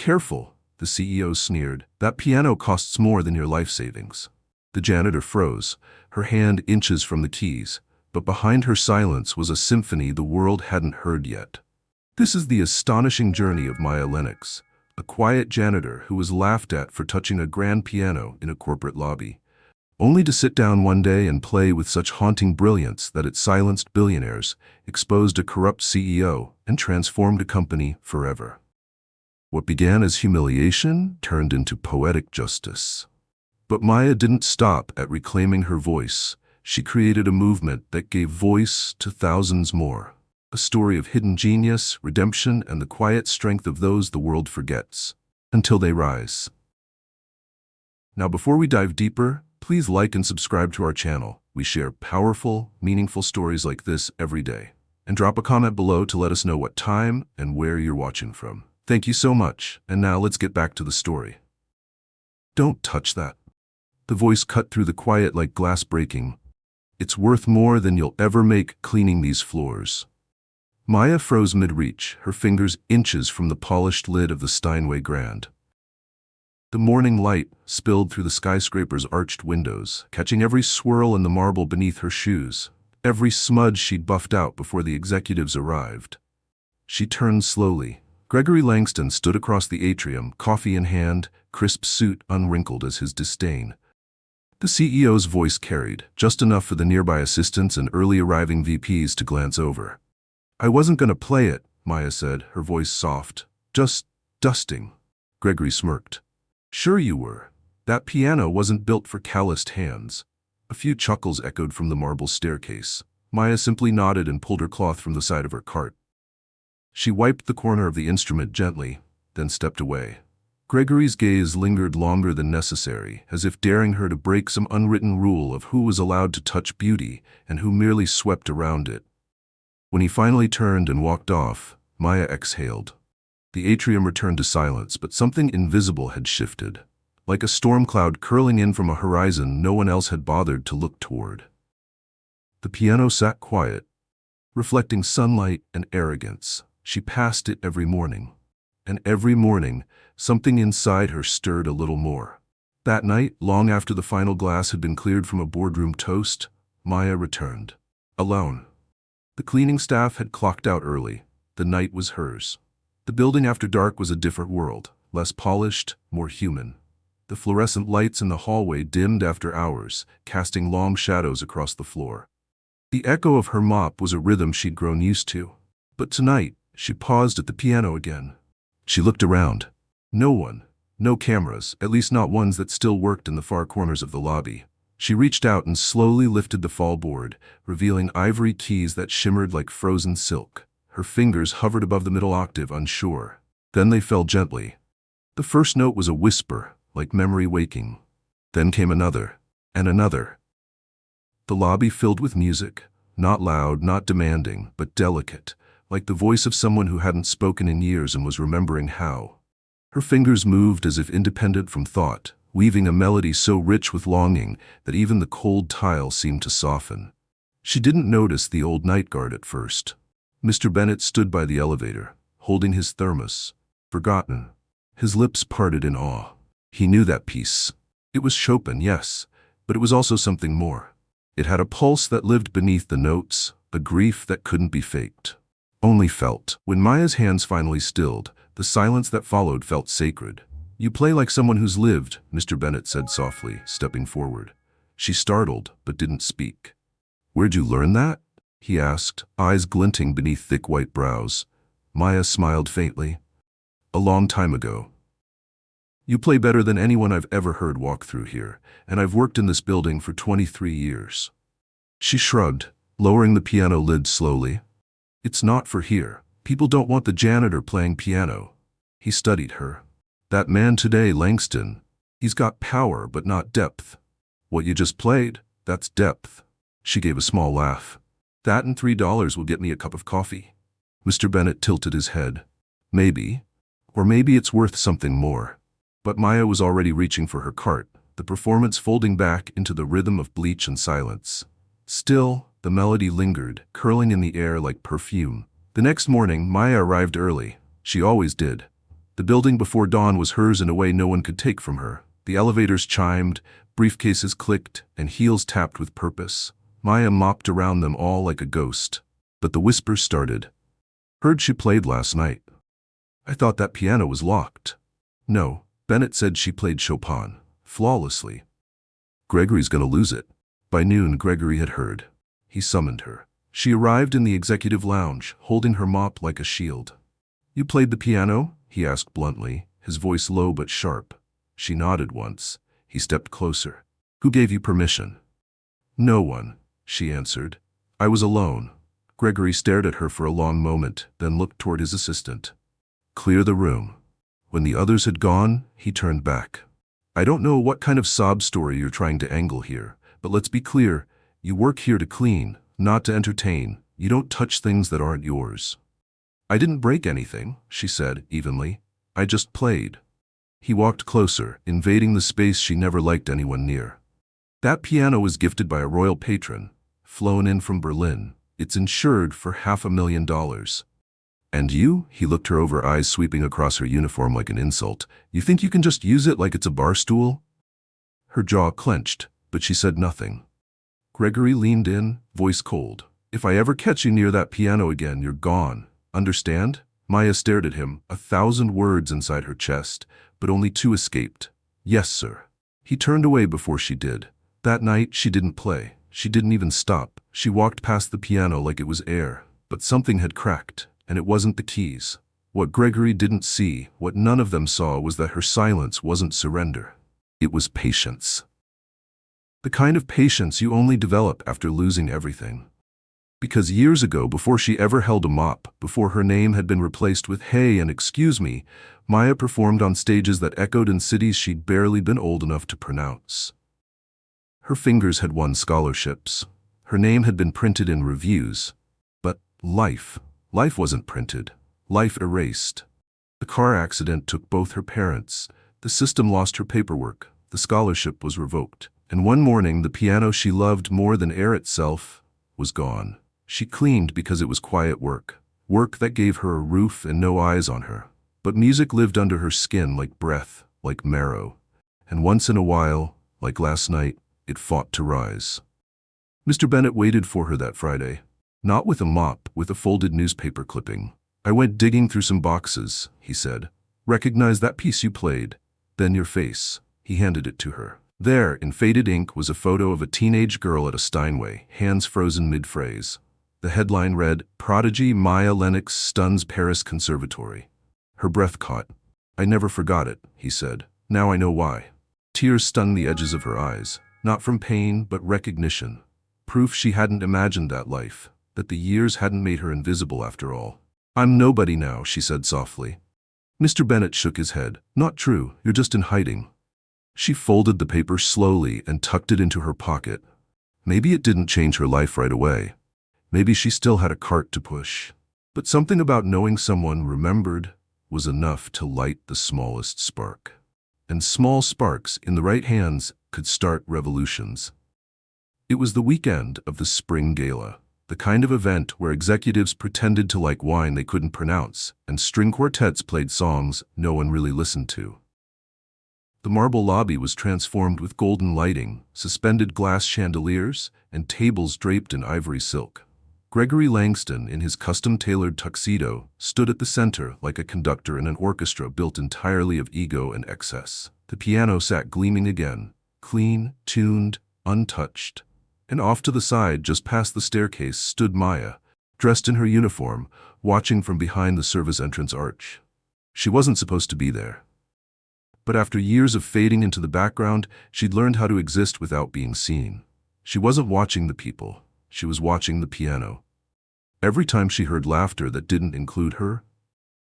Careful, the CEO sneered. That piano costs more than your life savings. The janitor froze, her hand inches from the keys, but behind her silence was a symphony the world hadn't heard yet. This is the astonishing journey of Maya Lennox, a quiet janitor who was laughed at for touching a grand piano in a corporate lobby, only to sit down one day and play with such haunting brilliance that it silenced billionaires, exposed a corrupt CEO, and transformed a company forever. What began as humiliation turned into poetic justice. But Maya didn't stop at reclaiming her voice. She created a movement that gave voice to thousands more. A story of hidden genius, redemption, and the quiet strength of those the world forgets, until they rise. Now, before we dive deeper, please like and subscribe to our channel. We share powerful, meaningful stories like this every day. And drop a comment below to let us know what time and where you're watching from. Thank you so much, and now let's get back to the story. Don't touch that. The voice cut through the quiet like glass breaking. It's worth more than you'll ever make cleaning these floors. Maya froze mid-reach, her fingers inches from the polished lid of the Steinway Grand. The morning light spilled through the skyscraper's arched windows, catching every swirl in the marble beneath her shoes, every smudge she'd buffed out before the executives arrived. She turned slowly. Gregory Langston stood across the atrium, coffee in hand, crisp suit unwrinkled as his disdain. The CEO's voice carried, just enough for the nearby assistants and early arriving VPs to glance over. "I wasn't going to play it," Maya said, her voice soft. "Just dusting." Gregory smirked. "Sure you were. That piano wasn't built for calloused hands." A few chuckles echoed from the marble staircase. Maya simply nodded and pulled her cloth from the side of her cart. She wiped the corner of the instrument gently, then stepped away. Gregory's gaze lingered longer than necessary, as if daring her to break some unwritten rule of who was allowed to touch beauty and who merely swept around it. When he finally turned and walked off, Maya exhaled. The atrium returned to silence, but something invisible had shifted, like a storm cloud curling in from a horizon no one else had bothered to look toward. The piano sat quiet, reflecting sunlight and arrogance. She passed it every morning, and every morning, something inside her stirred a little more. That night, long after the final glass had been cleared from a boardroom toast, Maya returned. Alone. The cleaning staff had clocked out early. The night was hers. The building after dark was a different world, less polished, more human. The fluorescent lights in the hallway dimmed after hours, casting long shadows across the floor. The echo of her mop was a rhythm she'd grown used to. But tonight, she paused at the piano again. She looked around. No one. No cameras, at least not ones that still worked in the far corners of the lobby. She reached out and slowly lifted the fallboard, revealing ivory keys that shimmered like frozen silk. Her fingers hovered above the middle octave, unsure. Then they fell gently. The first note was a whisper, like memory waking. Then came another, and another. The lobby filled with music, not loud, not demanding, but delicate, like the voice of someone who hadn't spoken in years and was remembering how. Her fingers moved as if independent from thought, weaving a melody so rich with longing that even the cold tile seemed to soften. She didn't notice the old night guard at first. Mr. Bennett stood by the elevator, holding his thermos, forgotten. His lips parted in awe. He knew that piece. It was Chopin, yes, but it was also something more. It had a pulse that lived beneath the notes, a grief that couldn't be faked, only felt. When Maya's hands finally stilled, the silence that followed felt sacred. "You play like someone who's lived," Mr. Bennett said softly, stepping forward. She startled, but didn't speak. "Where'd you learn that?" he asked, eyes glinting beneath thick white brows. Maya smiled faintly. "A long time ago. You play better than anyone I've ever heard walk through here, and I've worked in this building for 23 years. She shrugged, lowering the piano lid slowly. "It's not for here. People don't want the janitor playing piano." He studied her. "That man today, Langston, he's got power but not depth. What you just played, that's depth." She gave a small laugh. "That and $3 will get me a cup of coffee." Mr. Bennett tilted his head. "Maybe. Or maybe it's worth something more." But Maya was already reaching for her cart, the performance folding back into the rhythm of bleach and silence. Still, the melody lingered, curling in the air like perfume. The next morning, Maya arrived early. She always did. The building before dawn was hers in a way no one could take from her. The elevators chimed, briefcases clicked, and heels tapped with purpose. Maya mopped around them all like a ghost. But the whispers started. Heard she played last night. I thought that piano was locked. No, Bennett said she played Chopin, flawlessly. Gregory's gonna lose it. By noon, Gregory had heard. He summoned her. She arrived in the executive lounge, holding her mop like a shield. You played the piano? He asked bluntly, his voice low but sharp. She nodded once. He stepped closer. Who gave you permission? No one, she answered. I was alone. Gregory stared at her for a long moment, then looked toward his assistant. Clear the room. When the others had gone, he turned back. I don't know what kind of sob story you're trying to angle here, but let's be clear. You work here to clean, not to entertain. You don't touch things that aren't yours. I didn't break anything, she said evenly. I just played. He walked closer, invading the space she never liked anyone near. That piano was gifted by a royal patron, flown in from Berlin. It's insured for $500,000. And you? He looked her over, eyes sweeping across her uniform like an insult. You think you can just use it like it's a bar stool? Her jaw clenched, but she said nothing. Gregory leaned in, voice cold. If I ever catch you near that piano again, you're gone. Understand? Maya stared at him, 1,000 words inside her chest, but only 2 escaped. Yes, sir. He turned away before she did. That night, she didn't play. She didn't even stop. She walked past the piano like it was air. But something had cracked, and it wasn't the keys. What Gregory didn't see, what none of them saw, was that her silence wasn't surrender. It was patience. The kind of patience you only develop after losing everything. Because years ago, before she ever held a mop, before her name had been replaced with hey and excuse me, Maya performed on stages that echoed in cities she'd barely been old enough to pronounce. Her fingers had won scholarships. Her name had been printed in reviews. But life wasn't printed. Life erased. The car accident took both her parents. The system lost her paperwork. The scholarship was revoked. And one morning, the piano she loved more than air itself was gone. She cleaned because it was quiet work. Work that gave her a roof and no eyes on her. But music lived under her skin like breath, like marrow. And once in a while, like last night, it fought to rise. Mr. Bennett waited for her that Friday. Not with a mop, with a folded newspaper clipping. I went digging through some boxes, he said. Recognize that piece you played. Then your face. He handed it to her. There, in faded ink, was a photo of a teenage girl at a Steinway, hands frozen mid-phrase. The headline read, Prodigy Maya Lennox stuns Paris Conservatory. Her breath caught. I never forgot it, he said. Now I know why. Tears stung the edges of her eyes, not from pain, but recognition. Proof she hadn't imagined that life, that the years hadn't made her invisible after all. I'm nobody now, she said softly. Mr. Bennett shook his head. Not true, you're just in hiding. She folded the paper slowly and tucked it into her pocket. Maybe it didn't change her life right away. Maybe she still had a cart to push. But something about knowing someone remembered was enough to light the smallest spark. And small sparks in the right hands could start revolutions. It was the weekend of the spring gala, the kind of event where executives pretended to like wine they couldn't pronounce, and string quartets played songs no one really listened to. The marble lobby was transformed with golden lighting, suspended glass chandeliers, and tables draped in ivory silk. Gregory Langston, in his custom-tailored tuxedo, stood at the center like a conductor in an orchestra built entirely of ego and excess. The piano sat gleaming again, clean, tuned, untouched. And off to the side, just past the staircase, stood Maya, dressed in her uniform, watching from behind the service entrance arch. She wasn't supposed to be there. But after years of fading into the background, she'd learned how to exist without being seen. She wasn't watching the people. She was watching the piano. Every time she heard laughter that didn't include her,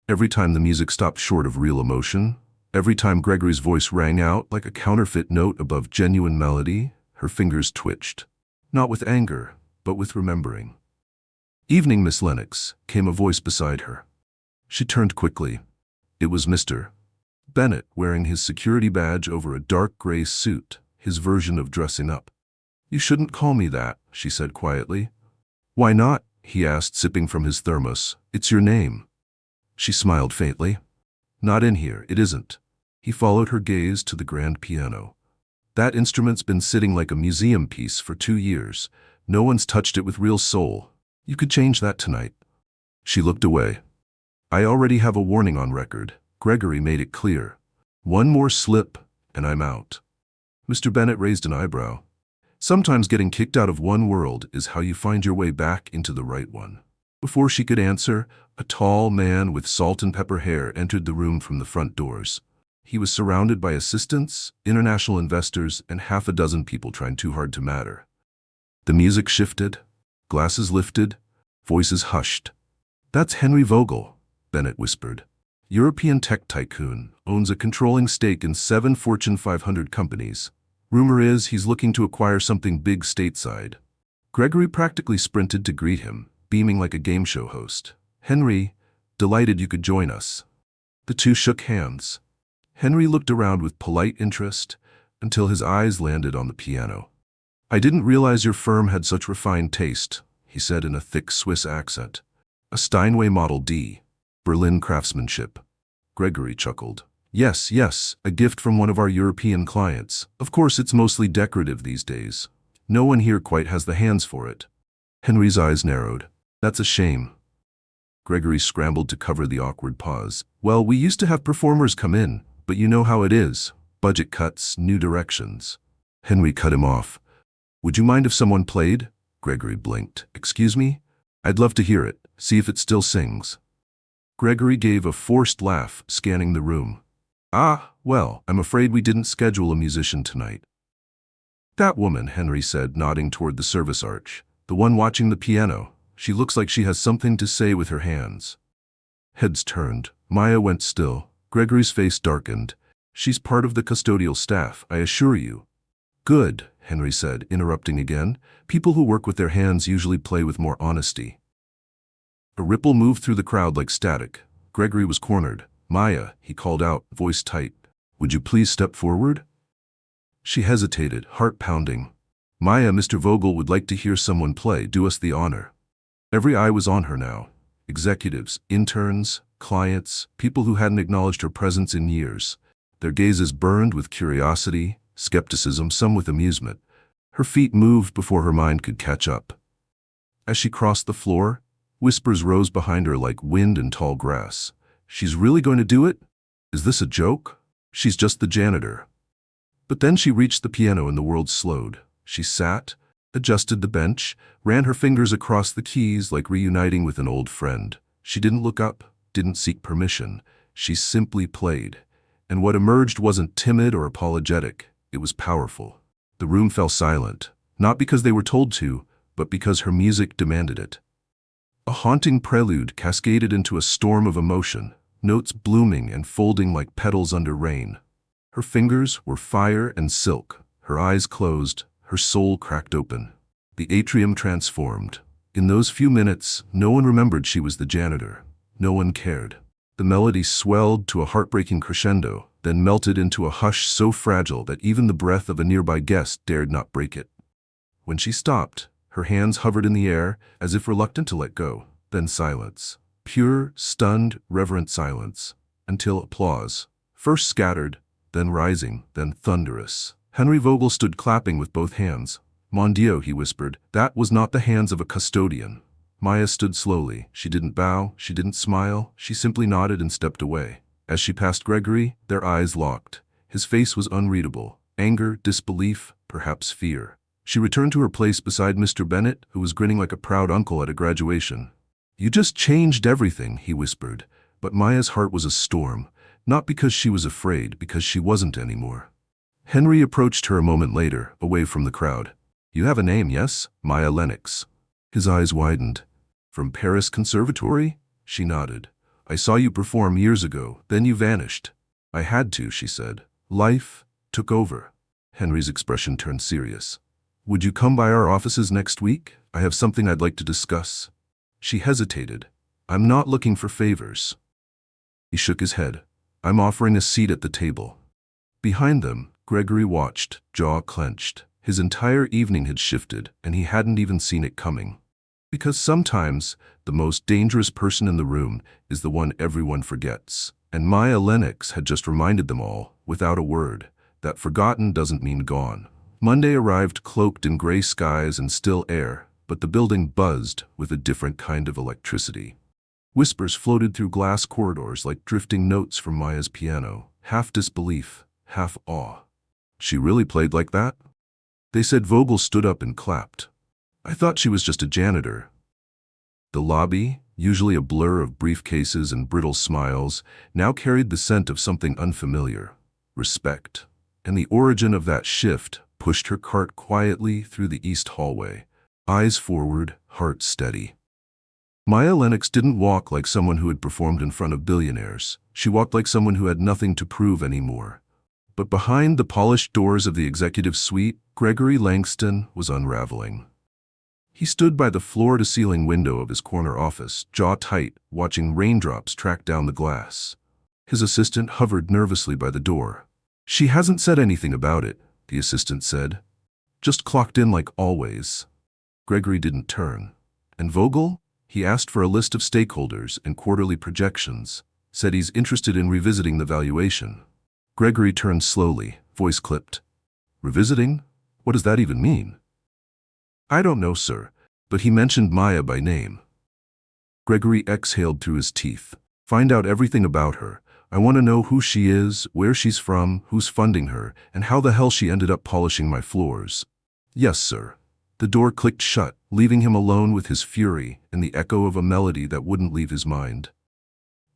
every time the music stopped short of real emotion, every time Gregory's voice rang out like a counterfeit note above genuine melody, her fingers twitched. Not with anger, but with remembering. Evening, Miss Lennox, came a voice beside her. She turned quickly. It was Mr. Bennett, wearing his security badge over a dark gray suit, his version of dressing up. You shouldn't call me that, she said quietly. Why not? He asked, sipping from his thermos. It's your name. She smiled faintly. Not in here, it isn't. He followed her gaze to the grand piano. That instrument's been sitting like a museum piece for 2 years. No one's touched it with real soul. You could change that tonight. She looked away. I already have a warning on record. Gregory made it clear. One more slip, and I'm out. Mr. Bennet raised an eyebrow. Sometimes getting kicked out of one world is how you find your way back into the right one. Before she could answer, a tall man with salt and pepper hair entered the room from the front doors. He was surrounded by assistants, international investors, and half a dozen people trying too hard to matter. The music shifted, glasses lifted, voices hushed. That's Henry Vogel, Bennett whispered. European tech tycoon, owns a controlling stake in 7 Fortune 500 companies. Rumor is he's looking to acquire something big stateside. Gregory practically sprinted to greet him, beaming like a game show host. Henry, delighted you could join us. The two shook hands. Henry looked around with polite interest until his eyes landed on the piano. I didn't realize your firm had such refined taste, he said in a thick Swiss accent. A Steinway Model D, Berlin craftsmanship. Gregory chuckled. Yes, a gift from one of our European clients. Of course, it's mostly decorative these days. No one here quite has the hands for it. Henry's eyes narrowed. That's a shame. Gregory scrambled to cover the awkward pause. Well, we used to have performers come in, but you know how it is. Budget cuts, new directions. Henry cut him off. Would you mind if someone played? Gregory blinked. Excuse me? I'd love to hear it. See if it still sings. Gregory gave a forced laugh, scanning the room. Ah, well, I'm afraid we didn't schedule a musician tonight. That woman, Henry said, nodding toward the service arch. The one watching the piano. She looks like she has something to say with her hands. Heads turned. Maya went still. Gregory's face darkened. She's part of the custodial staff, I assure you. Good, Henry said, interrupting again. People who work with their hands usually play with more honesty. A ripple moved through the crowd like static. Gregory was cornered. Maya, he called out, voice tight. Would you please step forward? She hesitated, heart pounding. Maya, Mr. Vogel would like to hear someone play. Do us the honor. Every eye was on her now. Executives, interns, clients, people who hadn't acknowledged her presence in years. Their gazes burned with curiosity, skepticism, some with amusement. Her feet moved before her mind could catch up. As she crossed the floor, whispers rose behind her like wind in tall grass. She's really going to do it? Is this a joke? She's just the janitor. But then she reached the piano and the world slowed. She sat, adjusted the bench, ran her fingers across the keys like reuniting with an old friend. She didn't look up, didn't seek permission. She simply played. And what emerged wasn't timid or apologetic. It was powerful. The room fell silent, not because they were told to, but because her music demanded it. A haunting prelude cascaded into a storm of emotion, notes blooming and folding like petals under rain. Her fingers were fire and silk, her eyes closed, her soul cracked open. The atrium transformed. In those few minutes, no one remembered she was the janitor. No one cared. The melody swelled to a heartbreaking crescendo, then melted into a hush so fragile that even the breath of a nearby guest dared not break it. When she stopped, her hands hovered in the air, as if reluctant to let go. Then silence. Pure, stunned, reverent silence. Until applause. First scattered, then rising, then thunderous. Henry Vogel stood clapping with both hands. Mon Dieu, he whispered. That was not the hands of a custodian. Maya stood slowly. She didn't bow, she didn't smile, she simply nodded and stepped away. As she passed Gregory, their eyes locked. His face was unreadable. Anger, disbelief, perhaps fear. She returned to her place beside Mr. Bennet, who was grinning like a proud uncle at a graduation. You just changed everything, he whispered. But Maya's heart was a storm, not because she was afraid, because she wasn't anymore. Henry approached her a moment later, away from the crowd. You have a name, yes? Maya Lennox. His eyes widened. From Paris Conservatory? She nodded. I saw you perform years ago, then you vanished. I had to, she said. Life took over. Henry's expression turned serious. Would you come by our offices next week? I have something I'd like to discuss. She hesitated. I'm not looking for favors. He shook his head. I'm offering a seat at the table. Behind them, Gregory watched, jaw clenched. His entire evening had shifted, and he hadn't even seen it coming. Because sometimes, the most dangerous person in the room is the one everyone forgets. And Maya Lennox had just reminded them all, without a word, that forgotten doesn't mean gone. Monday arrived cloaked in gray skies and still air, but the building buzzed with a different kind of electricity. Whispers floated through glass corridors like drifting notes from Maya's piano, half disbelief, half awe. She really played like that? They said. Vogel stood up and clapped. I thought she was just a janitor. The lobby, usually a blur of briefcases and brittle smiles, now carried the scent of something unfamiliar, respect. And the origin of that shift pushed her cart quietly through the east hallway, eyes forward, heart steady. Maya Lennox didn't walk like someone who had performed in front of billionaires. She walked like someone who had nothing to prove anymore. But behind the polished doors of the executive suite, Gregory Langston was unraveling. He stood by the floor-to-ceiling window of his corner office, jaw tight, watching raindrops track down the glass. His assistant hovered nervously by the door. She hasn't said anything about it, the assistant said. Just clocked in like always. Gregory didn't turn. And Vogel? He asked for a list of stakeholders and quarterly projections, said he's interested in revisiting the valuation. Gregory turned slowly, voice clipped. Revisiting? What does that even mean? I don't know, sir, but he mentioned Maya by name. Gregory exhaled through his teeth. Find out everything about her. I want to know who she is, where she's from, who's funding her, and how the hell she ended up polishing my floors. Yes, sir. The door clicked shut, leaving him alone with his fury and the echo of a melody that wouldn't leave his mind.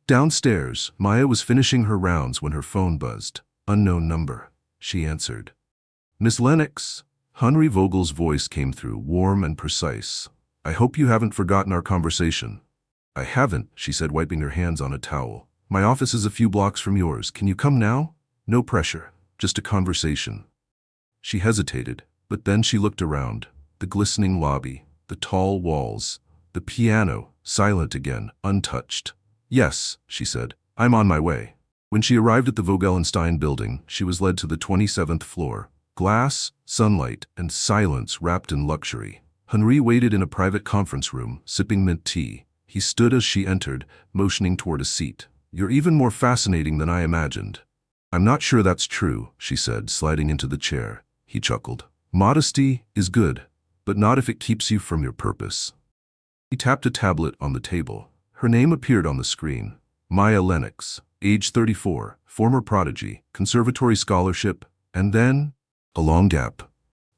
Downstairs, Maya was finishing her rounds when her phone buzzed. Unknown number. She answered. Miss Lennox? Henry Vogel's voice came through, warm and precise. I hope you haven't forgotten our conversation. I haven't, she said, wiping her hands on a towel. My office is a few blocks from yours. Can you come now? No pressure, just a conversation. She hesitated, but then she looked around. The glistening lobby, the tall walls, the piano, silent again, untouched. Yes, she said, I'm on my way. When she arrived at the Vogelstein building, she was led to the 27th floor. Glass, sunlight, and silence wrapped in luxury. Henri waited in a private conference room, sipping mint tea. He stood as she entered, motioning toward a seat. You're even more fascinating than I imagined. I'm not sure that's true, she said, sliding into the chair. He chuckled. Modesty is good, but not if it keeps you from your purpose. He tapped a tablet on the table. Her name appeared on the screen. Maya Lennox, age 34, former prodigy, conservatory scholarship, and then a long gap.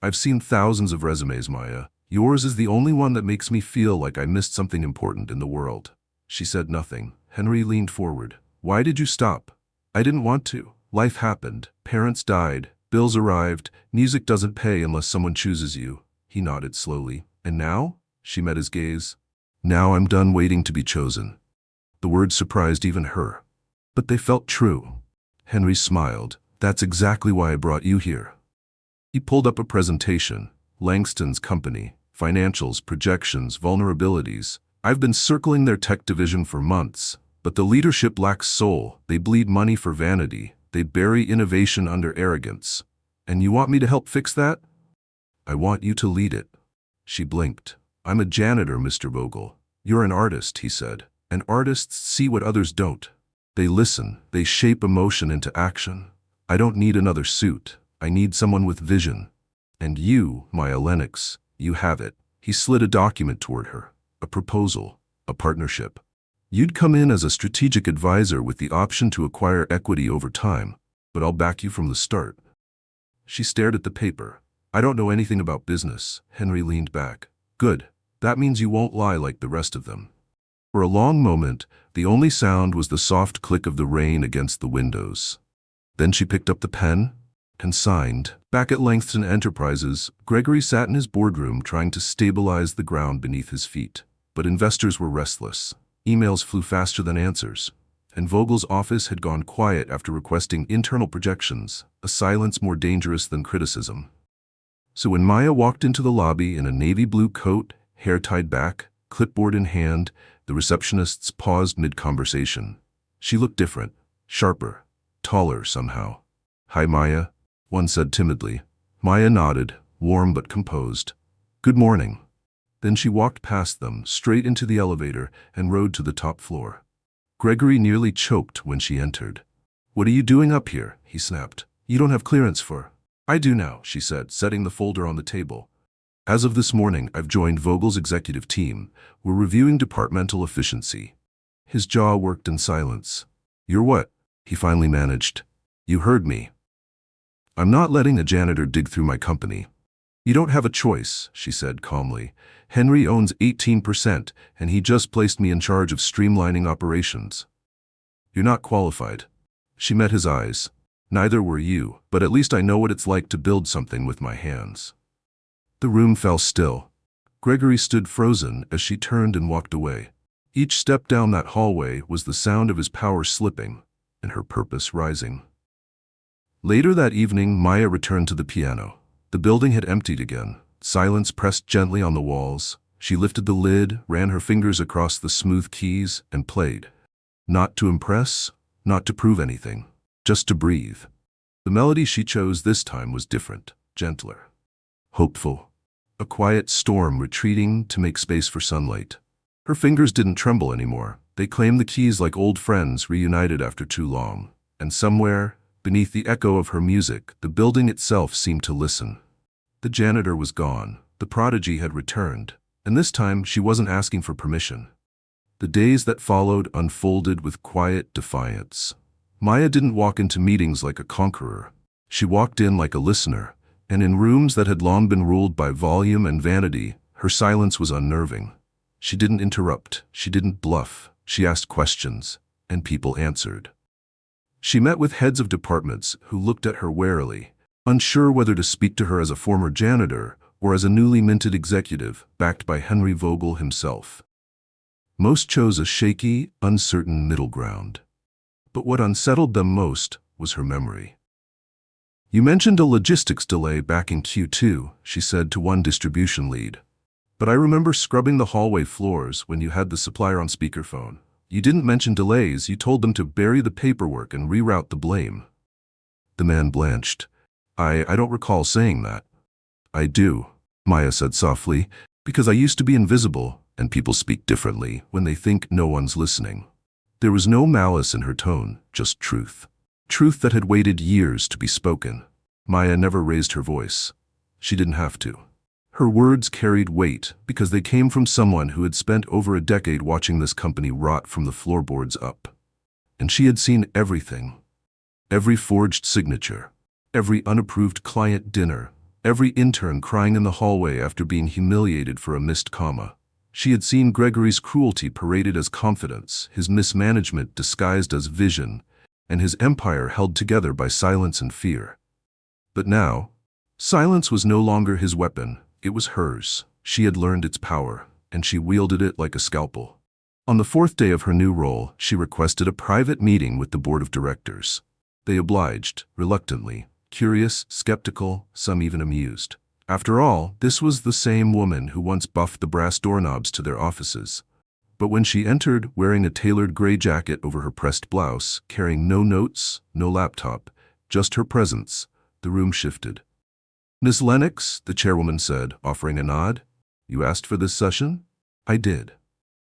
I've seen thousands of resumes, Maya. Yours is the only one that makes me feel like I missed something important in the world. She said nothing. Henry leaned forward. Why did you stop? I didn't want to. Life happened. Parents died. Bills arrived. Music doesn't pay unless someone chooses you. He nodded slowly. And now? She met his gaze. Now I'm done waiting to be chosen. The words surprised even her. But they felt true. Henry smiled. That's exactly why I brought you here. He pulled up a presentation. Langston's company. Financials, projections, vulnerabilities. I've been circling their tech division for months. But the leadership lacks soul. They bleed money for vanity. They bury innovation under arrogance. And you want me to help fix that? I want you to lead it. She blinked. I'm a janitor, Mr. Vogel. You're an artist, he said. And artists see what others don't. They listen. They shape emotion into action. I don't need another suit. I need someone with vision. And you, Maya Lennox, you have it. He slid a document toward her. A proposal. A partnership. You'd come in as a strategic advisor with the option to acquire equity over time, but I'll back you from the start. She stared at the paper. I don't know anything about business. Henry leaned back. Good. That means you won't lie like the rest of them. For a long moment, the only sound was the soft click of the rain against the windows. Then she picked up the pen and signed. Back at Langston Enterprises, Gregory sat in his boardroom trying to stabilize the ground beneath his feet. But investors were restless. Emails flew faster than answers, and Vogel's office had gone quiet after requesting internal projections, a silence more dangerous than criticism. So when Maya walked into the lobby in a navy blue coat, hair tied back, clipboard in hand, the receptionists paused mid-conversation. She looked different, sharper, taller somehow. Hi, Maya, one said timidly. Maya nodded, warm but composed. Good morning. Then she walked past them, straight into the elevator, and rode to the top floor. Gregory nearly choked when she entered. "What are you doing up here?" he snapped. "You don't have clearance for—" "I do now," she said, setting the folder on the table. "As of this morning, I've joined Vogel's executive team. We're reviewing departmental efficiency." His jaw worked in silence. "You're what?" he finally managed. "You heard me. I'm not letting a janitor dig through my company." "You don't have a choice," she said calmly. "Henry owns 18%, and he just placed me in charge of streamlining operations." "You're not qualified." She met his eyes. "Neither were you, but at least I know what it's like to build something with my hands." The room fell still. Gregory stood frozen as she turned and walked away. Each step down that hallway was the sound of his power slipping and her purpose rising. Later that evening, Maya returned to the piano. The building had emptied again. Silence pressed gently on the walls. She lifted the lid, ran her fingers across the smooth keys, and played. Not to impress, not to prove anything, just to breathe. The melody she chose this time was different, gentler, hopeful. A quiet storm retreating to make space for sunlight. Her fingers didn't tremble anymore. They claimed the keys like old friends reunited after too long. And somewhere, beneath the echo of her music, the building itself seemed to listen. The janitor was gone. The prodigy had returned. And this time, she wasn't asking for permission. The days that followed unfolded with quiet defiance. Maya didn't walk into meetings like a conqueror. She walked in like a listener. And in rooms that had long been ruled by volume and vanity, her silence was unnerving. She didn't interrupt. She didn't bluff. She asked questions, and people answered. She met with heads of departments who looked at her warily, unsure whether to speak to her as a former janitor or as a newly minted executive backed by Henry Vogel himself. Most chose a shaky, uncertain middle ground. But what unsettled them most was her memory. "You mentioned a logistics delay back in Q2, she said to one distribution lead. "But I remember scrubbing the hallway floors when you had the supplier on speakerphone. You didn't mention delays, you told them to bury the paperwork and reroute the blame." The man blanched. I don't recall saying that." "I do," Maya said softly, "because I used to be invisible, and people speak differently when they think no one's listening." There was no malice in her tone, just truth. Truth that had waited years to be spoken. Maya never raised her voice. She didn't have to. Her words carried weight because they came from someone who had spent over a decade watching this company rot from the floorboards up. And she had seen everything. Every forged signature. Every unapproved client dinner. Every intern crying in the hallway after being humiliated for a missed comma. She had seen Gregory's cruelty paraded as confidence, his mismanagement disguised as vision, and his empire held together by silence and fear. But now, silence was no longer his weapon, it was hers. She had learned its power, and she wielded it like a scalpel. On the fourth day of her new role, she requested a private meeting with the board of directors. They obliged, reluctantly, curious, skeptical, some even amused. After all, this was the same woman who once buffed the brass doorknobs to their offices. But when she entered, wearing a tailored gray jacket over her pressed blouse, carrying no notes, no laptop, just her presence, the room shifted. "Miss Lennox," the chairwoman said, offering a nod. "You asked for this session?" "I did."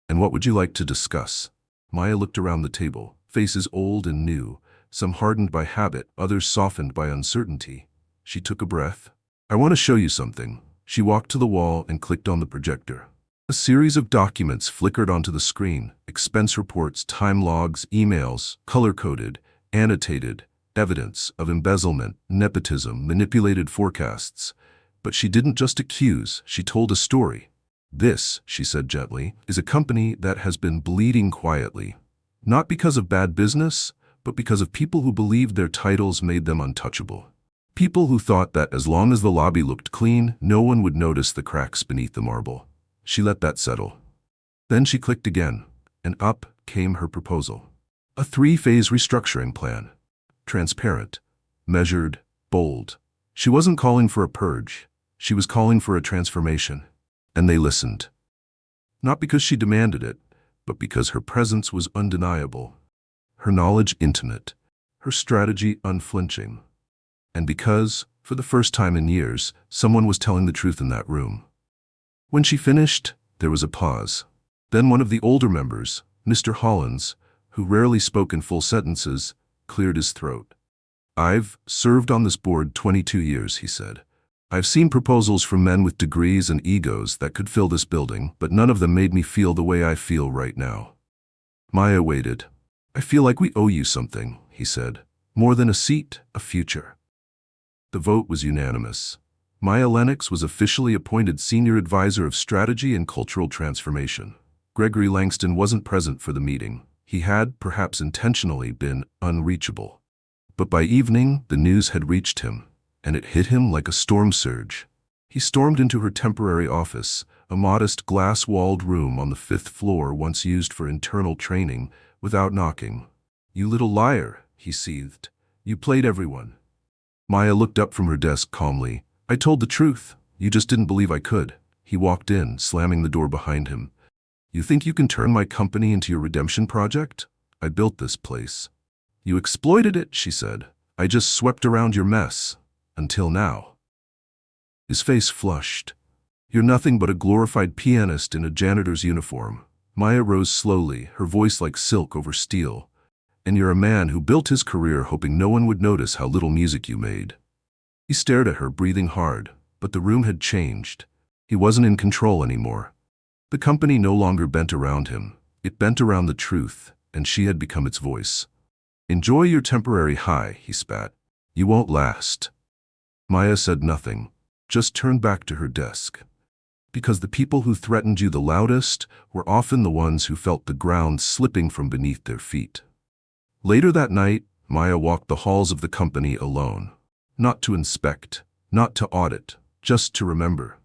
"And what would you like to discuss?" Maya looked around the table, faces old and new, some hardened by habit, others softened by uncertainty. She took a breath. "I want to show you something." She walked to the wall and clicked on the projector. A series of documents flickered onto the screen, expense reports, time logs, emails, color-coded, annotated, evidence of embezzlement, nepotism, manipulated forecasts. But she didn't just accuse, she told a story. "This," she said gently, "is a company that has been bleeding quietly. Not because of bad business, but because of people who believed their titles made them untouchable. People who thought that as long as the lobby looked clean, no one would notice the cracks beneath the marble." She let that settle. Then she clicked again, and up came her proposal. A 3-phase restructuring plan. Transparent, measured, bold. She wasn't calling for a purge. She was calling for a transformation. And they listened. Not because she demanded it, but because her presence was undeniable. Her knowledge intimate. Her strategy unflinching. And because, for the first time in years, someone was telling the truth in that room. When she finished, there was a pause. Then one of the older members, Mr. Hollins, who rarely spoke in full sentences, cleared his throat. "I've served on this board 22 years, he said. "I've seen proposals from men with degrees and egos that could fill this building, but none of them made me feel the way I feel right now." Maya waited. "I feel like we owe you something," he said. "More than a seat, a future." The vote was unanimous. Maya Lennox was officially appointed Senior Advisor of Strategy and Cultural Transformation. Gregory Langston wasn't present for the meeting. He had, perhaps intentionally, been unreachable. But by evening, the news had reached him, and it hit him like a storm surge. He stormed into her temporary office, a modest glass-walled room on the 5th floor once used for internal training, without knocking. "You little liar," he seethed. "You played everyone." Maya looked up from her desk calmly. "I told the truth. You just didn't believe I could." He walked in, slamming the door behind him. "You think you can turn my company into your redemption project? I built this place." "You exploited it," she said. "I just swept around your mess. Until now." His face flushed. "You're nothing but a glorified pianist in a janitor's uniform." Maya rose slowly, her voice like silk over steel. "And you're a man who built his career hoping no one would notice how little music you made." He stared at her, breathing hard, but the room had changed. He wasn't in control anymore. The company no longer bent around him. It bent around the truth, and she had become its voice. "Enjoy your temporary high," he spat. "You won't last." Maya said nothing, just turned back to her desk. Because the people who threatened you the loudest were often the ones who felt the ground slipping from beneath their feet. Later that night, Maya walked the halls of the company alone. Not to inspect, not to audit, just to remember.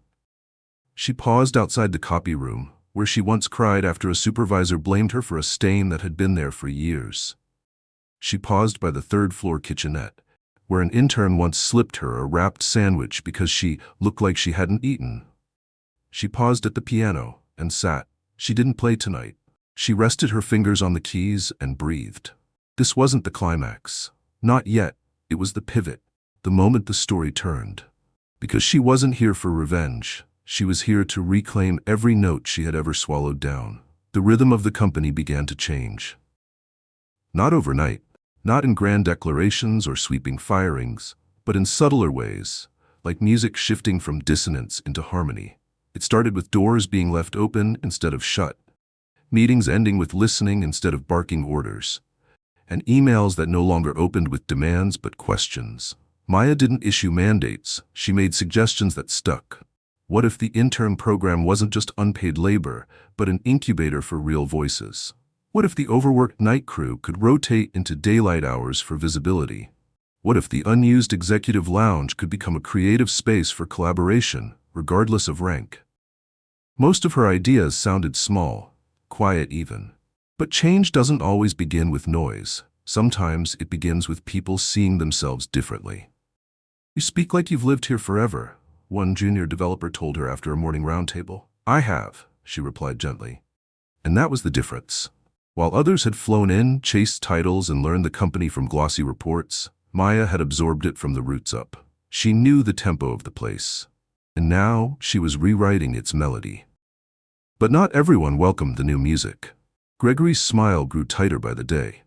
She paused outside the copy room, where she once cried after a supervisor blamed her for a stain that had been there for years. She paused by the 3rd-floor kitchenette, where an intern once slipped her a wrapped sandwich because she looked like she hadn't eaten. She paused at the piano and sat. She didn't play tonight. She rested her fingers on the keys and breathed. This wasn't the climax. Not yet. It was the pivot, the moment the story turned. Because she wasn't here for revenge. She was here to reclaim every note she had ever swallowed down. The rhythm of the company began to change. Not overnight, not in grand declarations or sweeping firings, but in subtler ways, like music shifting from dissonance into harmony. It started with doors being left open instead of shut, meetings ending with listening instead of barking orders, and emails that no longer opened with demands but questions. Maya didn't issue mandates, she made suggestions that stuck. What if the intern program wasn't just unpaid labor, but an incubator for real voices? What if the overworked night crew could rotate into daylight hours for visibility? What if the unused executive lounge could become a creative space for collaboration, regardless of rank? Most of her ideas sounded small, quiet even. But change doesn't always begin with noise. Sometimes it begins with people seeing themselves differently. "You speak like you've lived here forever," one junior developer told her after a morning roundtable. "I have," she replied gently. And that was the difference. While others had flown in, chased titles, and learned the company from glossy reports, Maya had absorbed it from the roots up. She knew the tempo of the place. And now she was rewriting its melody. But not everyone welcomed the new music. Gregory's smile grew tighter by the day.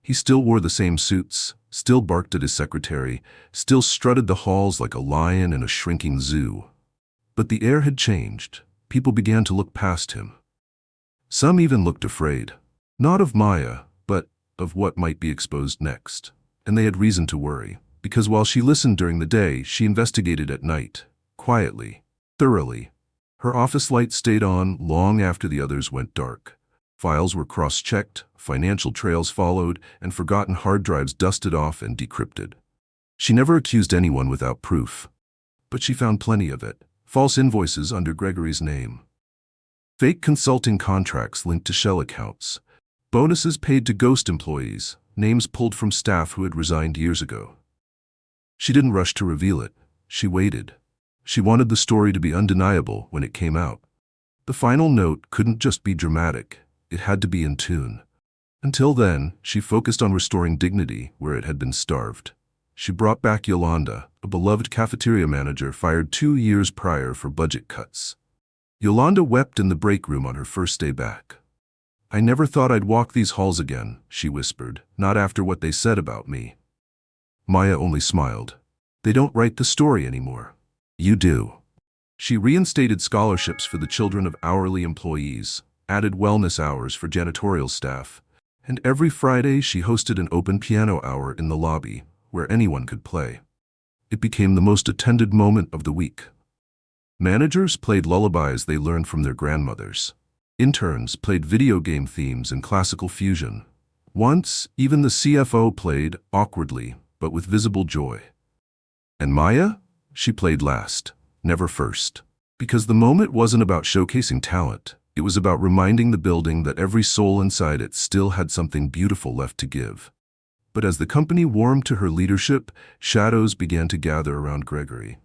He still wore the same suits, still barked at his secretary, still strutted the halls like a lion in a shrinking zoo. But the air had changed. People began to look past him. Some even looked afraid. Not of Maya, but of what might be exposed next. And they had reason to worry, because while she listened during the day, she investigated at night, quietly, thoroughly. Her office light stayed on long after the others went dark. Files were cross-checked, financial trails followed, and forgotten hard drives dusted off and decrypted. She never accused anyone without proof. But she found plenty of it. False invoices under Gregory's name. Fake consulting contracts linked to shell accounts. Bonuses paid to ghost employees, names pulled from staff who had resigned years ago. She didn't rush to reveal it. She waited. She wanted the story to be undeniable when it came out. The final note couldn't just be dramatic. It had to be in tune. Until then, she focused on restoring dignity where it had been starved. She brought back Yolanda, a beloved cafeteria manager fired 2 years prior for budget cuts. Yolanda wept in the break room on her first day back. I never thought I'd walk these halls again, she whispered, not after what they said about me. Maya only smiled. They don't write the story anymore. You do. She reinstated scholarships for the children of hourly employees, added wellness hours for janitorial staff, and every Friday she hosted an open piano hour in the lobby where anyone could play. It became the most attended moment of the week. Managers played lullabies they learned from their grandmothers. Interns played video game themes in classical fusion. Once, even the CFO played, awkwardly, but with visible joy. And Maya? She played last, never first. Because the moment wasn't about showcasing talent. It was about reminding the building that every soul inside it still had something beautiful left to give. But as the company warmed to her leadership, shadows began to gather around Gregory.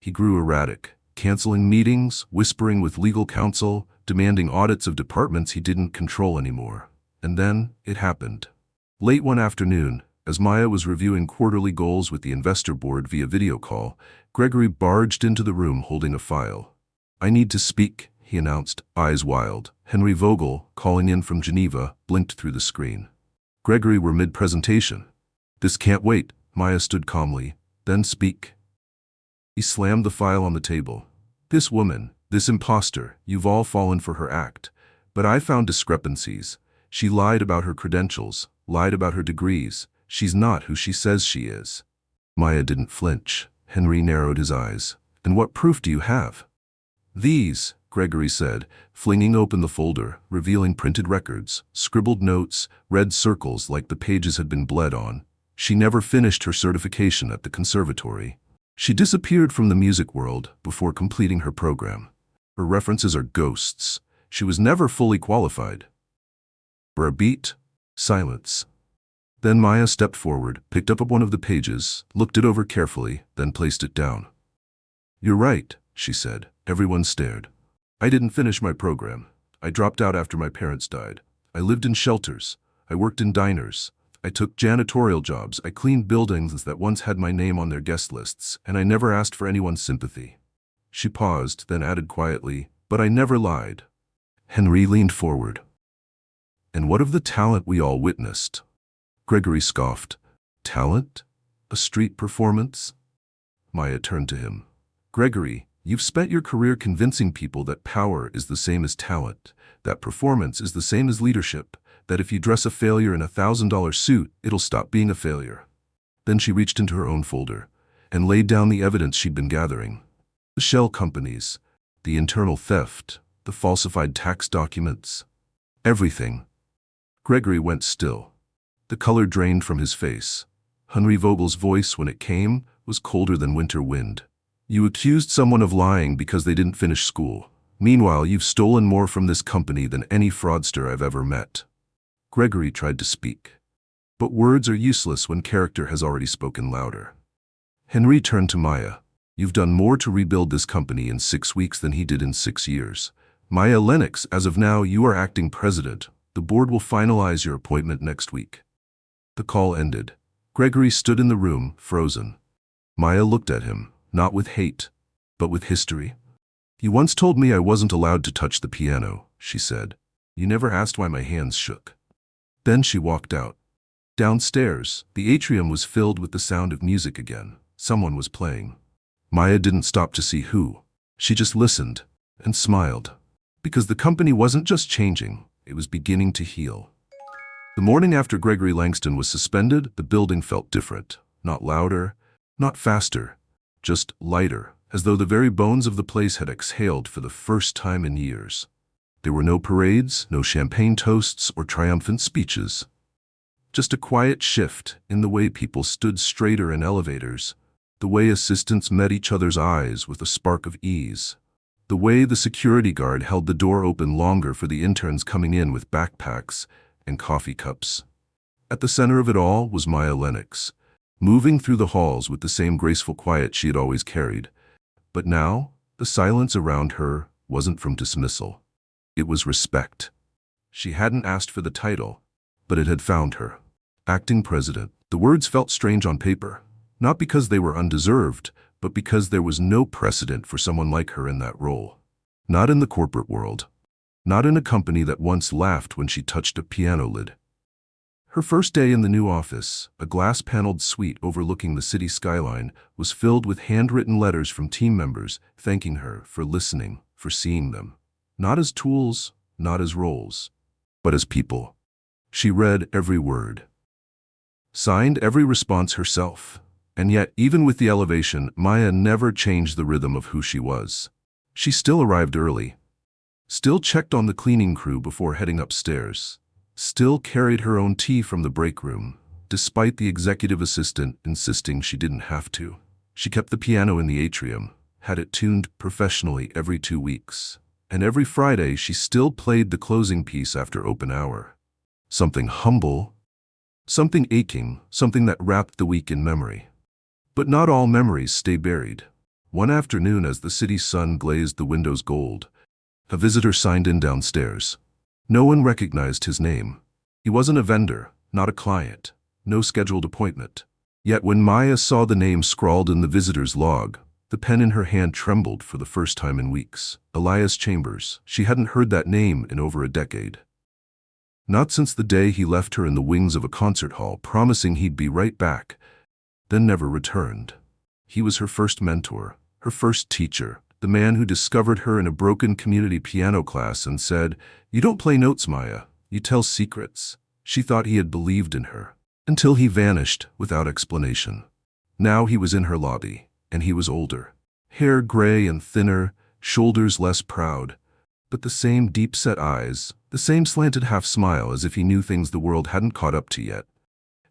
He grew erratic, canceling meetings, whispering with legal counsel, demanding audits of departments he didn't control anymore. And then, it happened. Late one afternoon, as Maya was reviewing quarterly goals with the investor board via video call, Gregory barged into the room holding a file. "I need to speak," he announced, eyes wild. Henry Vogel, calling in from Geneva, blinked through the screen. Gregory were mid-presentation. "This can't wait," Maya stood calmly. "Then speak." He slammed the file on the table. "This woman, this imposter, you've all fallen for her act. But I found discrepancies. She lied about her credentials, lied about her degrees. She's not who she says she is." Maya didn't flinch. Henry narrowed his eyes. "And what proof do you have?" "These," Gregory said, flinging open the folder, revealing printed records, scribbled notes, red circles like the pages had been bled on. She never finished her certification at the conservatory. She disappeared from the music world before completing her program. Her references are ghosts. She was never fully qualified. For a beat, silence. Then Maya stepped forward, picked up one of the pages, looked it over carefully, then placed it down. "You're right," she said. Everyone stared. "I didn't finish my program. I dropped out after my parents died. I lived in shelters. I worked in diners. I took janitorial jobs. I cleaned buildings that once had my name on their guest lists, and I never asked for anyone's sympathy." She paused, then added quietly, "But I never lied." Henry leaned forward. "And what of the talent we all witnessed?" Gregory scoffed. "Talent? A street performance?" Maya turned to him. "Gregory, you've spent your career convincing people that power is the same as talent, that performance is the same as leadership, that if you dress a failure in a $1,000 suit, it'll stop being a failure." Then she reached into her own folder and laid down the evidence she'd been gathering. The shell companies, the internal theft, the falsified tax documents, everything. Gregory went still. The color drained from his face. Henry Vogel's voice, when it came, was colder than winter wind. "You accused someone of lying because they didn't finish school. Meanwhile, you've stolen more from this company than any fraudster I've ever met." Gregory tried to speak. But words are useless when character has already spoken louder. Henry turned to Maya. "You've done more to rebuild this company in 6 weeks than he did in 6 years. Maya Lennox, as of now, you are acting president. The board will finalize your appointment next week." The call ended. Gregory stood in the room, frozen. Maya looked at him, not with hate, but with history. "You once told me I wasn't allowed to touch the piano," she said. "You never asked why my hands shook." Then she walked out. Downstairs, the atrium was filled with the sound of music again. Someone was playing. Maya didn't stop to see who. She just listened and smiled. Because the company wasn't just changing, it was beginning to heal. The morning after Gregory Langston was suspended, the building felt different. Not louder, not faster, just lighter, as though the very bones of the place had exhaled for the first time in years. There were no parades, no champagne toasts or triumphant speeches. Just a quiet shift in the way people stood straighter in elevators, the way assistants met each other's eyes with a spark of ease, the way the security guard held the door open longer for the interns coming in with backpacks and coffee cups. At the center of it all was Maya Lennox, moving through the halls with the same graceful quiet she had always carried. But now, the silence around her wasn't from dismissal. It was respect. She hadn't asked for the title, but it had found her. Acting president. The words felt strange on paper, not because they were undeserved, but because there was no precedent for someone like her in that role. Not in the corporate world. not in a company that once laughed when she touched a piano lid. Her first day in the new office, a glass-paneled suite overlooking the city skyline, was filled with handwritten letters from team members thanking her for listening, for seeing them. Not as tools, not as roles, but as people. She read every word, signed every response herself. And yet, even with the elevation, Maya never changed the rhythm of who she was. She still arrived early, still checked on the cleaning crew before heading upstairs, still carried her own tea from the break room, despite the executive assistant insisting she didn't have to. She kept the piano in the atrium, had it tuned professionally every 2 weeks, and every Friday she still played the closing piece after open hour. Something humble, something aching, something that wrapped the week in memory. But not all memories stay buried. One afternoon, as the city's sun glazed the windows gold, a visitor signed in downstairs. No one recognized his name. He wasn't a vendor, not a client, no scheduled appointment. Yet when Maya saw the name scrawled in the visitor's log, the pen in her hand trembled for the first time in weeks. Elias Chambers. She hadn't heard that name in over a decade. Not since the day he left her in the wings of a concert hall, promising he'd be right back, then never returned. He was her first mentor, her first teacher, the man who discovered her in a broken community piano class and said, "You don't play notes, Maya, you tell secrets." She thought he had believed in her, until he vanished without explanation. Now he was in her lobby, and he was older. Hair gray and thinner, shoulders less proud, but the same deep-set eyes, the same slanted half-smile as if he knew things the world hadn't caught up to yet.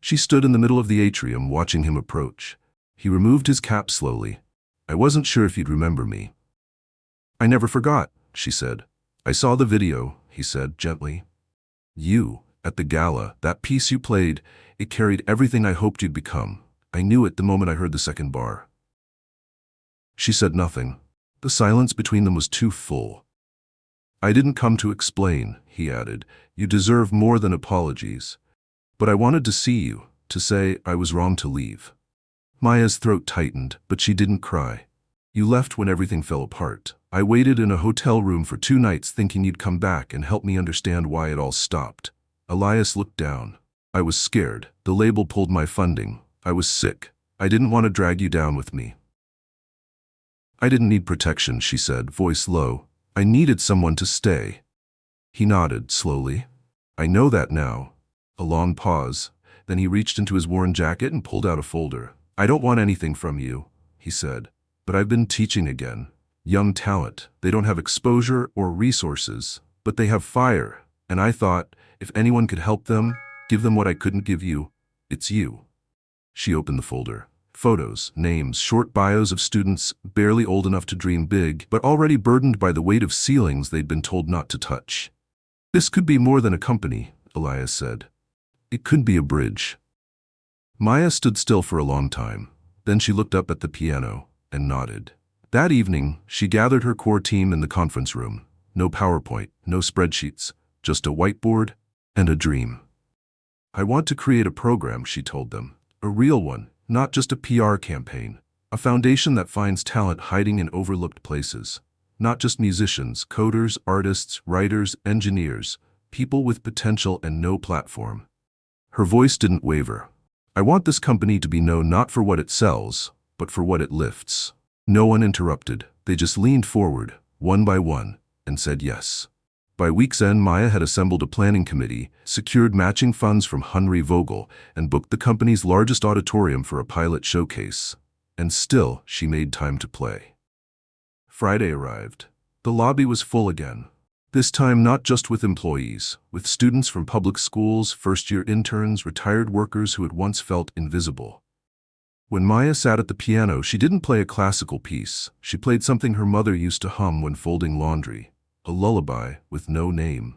She stood in the middle of the atrium watching him approach. He removed his cap slowly. "I wasn't sure if you'd remember me." "I never forgot," she said. "I saw the video," he said gently. "You, at the gala, that piece you played, it carried everything I hoped you'd become. I knew it the moment I heard the second bar." She said nothing. The silence between them was too full. "I didn't come to explain," he added. "You deserve more than apologies. But I wanted to see you, to say I was wrong to leave." Maya's throat tightened, but she didn't cry. "You left when everything fell apart. I waited in a hotel room for 2 nights thinking you'd come back and help me understand why it all stopped." Elias looked down. "I was scared. The label pulled my funding. I was sick. I didn't want to drag you down with me." "I didn't need protection," she said, voice low. "I needed someone to stay." He nodded slowly. "I know that now." A long pause. Then he reached into his worn jacket and pulled out a folder. "I don't want anything from you," he said, "but I've been teaching again. Young talent. They don't have exposure or resources, but they have fire. And I thought, if anyone could help them, give them what I couldn't give you, it's you." She opened the folder. Photos, names, short bios of students barely old enough to dream big, but already burdened by the weight of ceilings they'd been told not to touch. "This could be more than a company," Elias said. "It could be a bridge." Maya stood still for a long time. Then she looked up at the piano and nodded. That evening, she gathered her core team in the conference room. No PowerPoint, no spreadsheets, just a whiteboard and a dream. "I want to create a program," she told them. "A real one, not just a PR campaign. A foundation that finds talent hiding in overlooked places. Not just musicians, coders, artists, writers, engineers, people with potential and no platform." Her voice didn't waver. "I want this company to be known not for what it sells, but for what it lifts." No one interrupted. They just leaned forward, one by one, and said yes. By week's end, Maya had assembled a planning committee, secured matching funds from Henry Vogel, and booked the company's largest auditorium for a pilot showcase. And still, she made time to play. Friday arrived. The lobby was full again. This time not just with employees, with students from public schools, first-year interns, retired workers who had once felt invisible. When Maya sat at the piano, she didn't play a classical piece. She played something her mother used to hum when folding laundry, a lullaby with no name.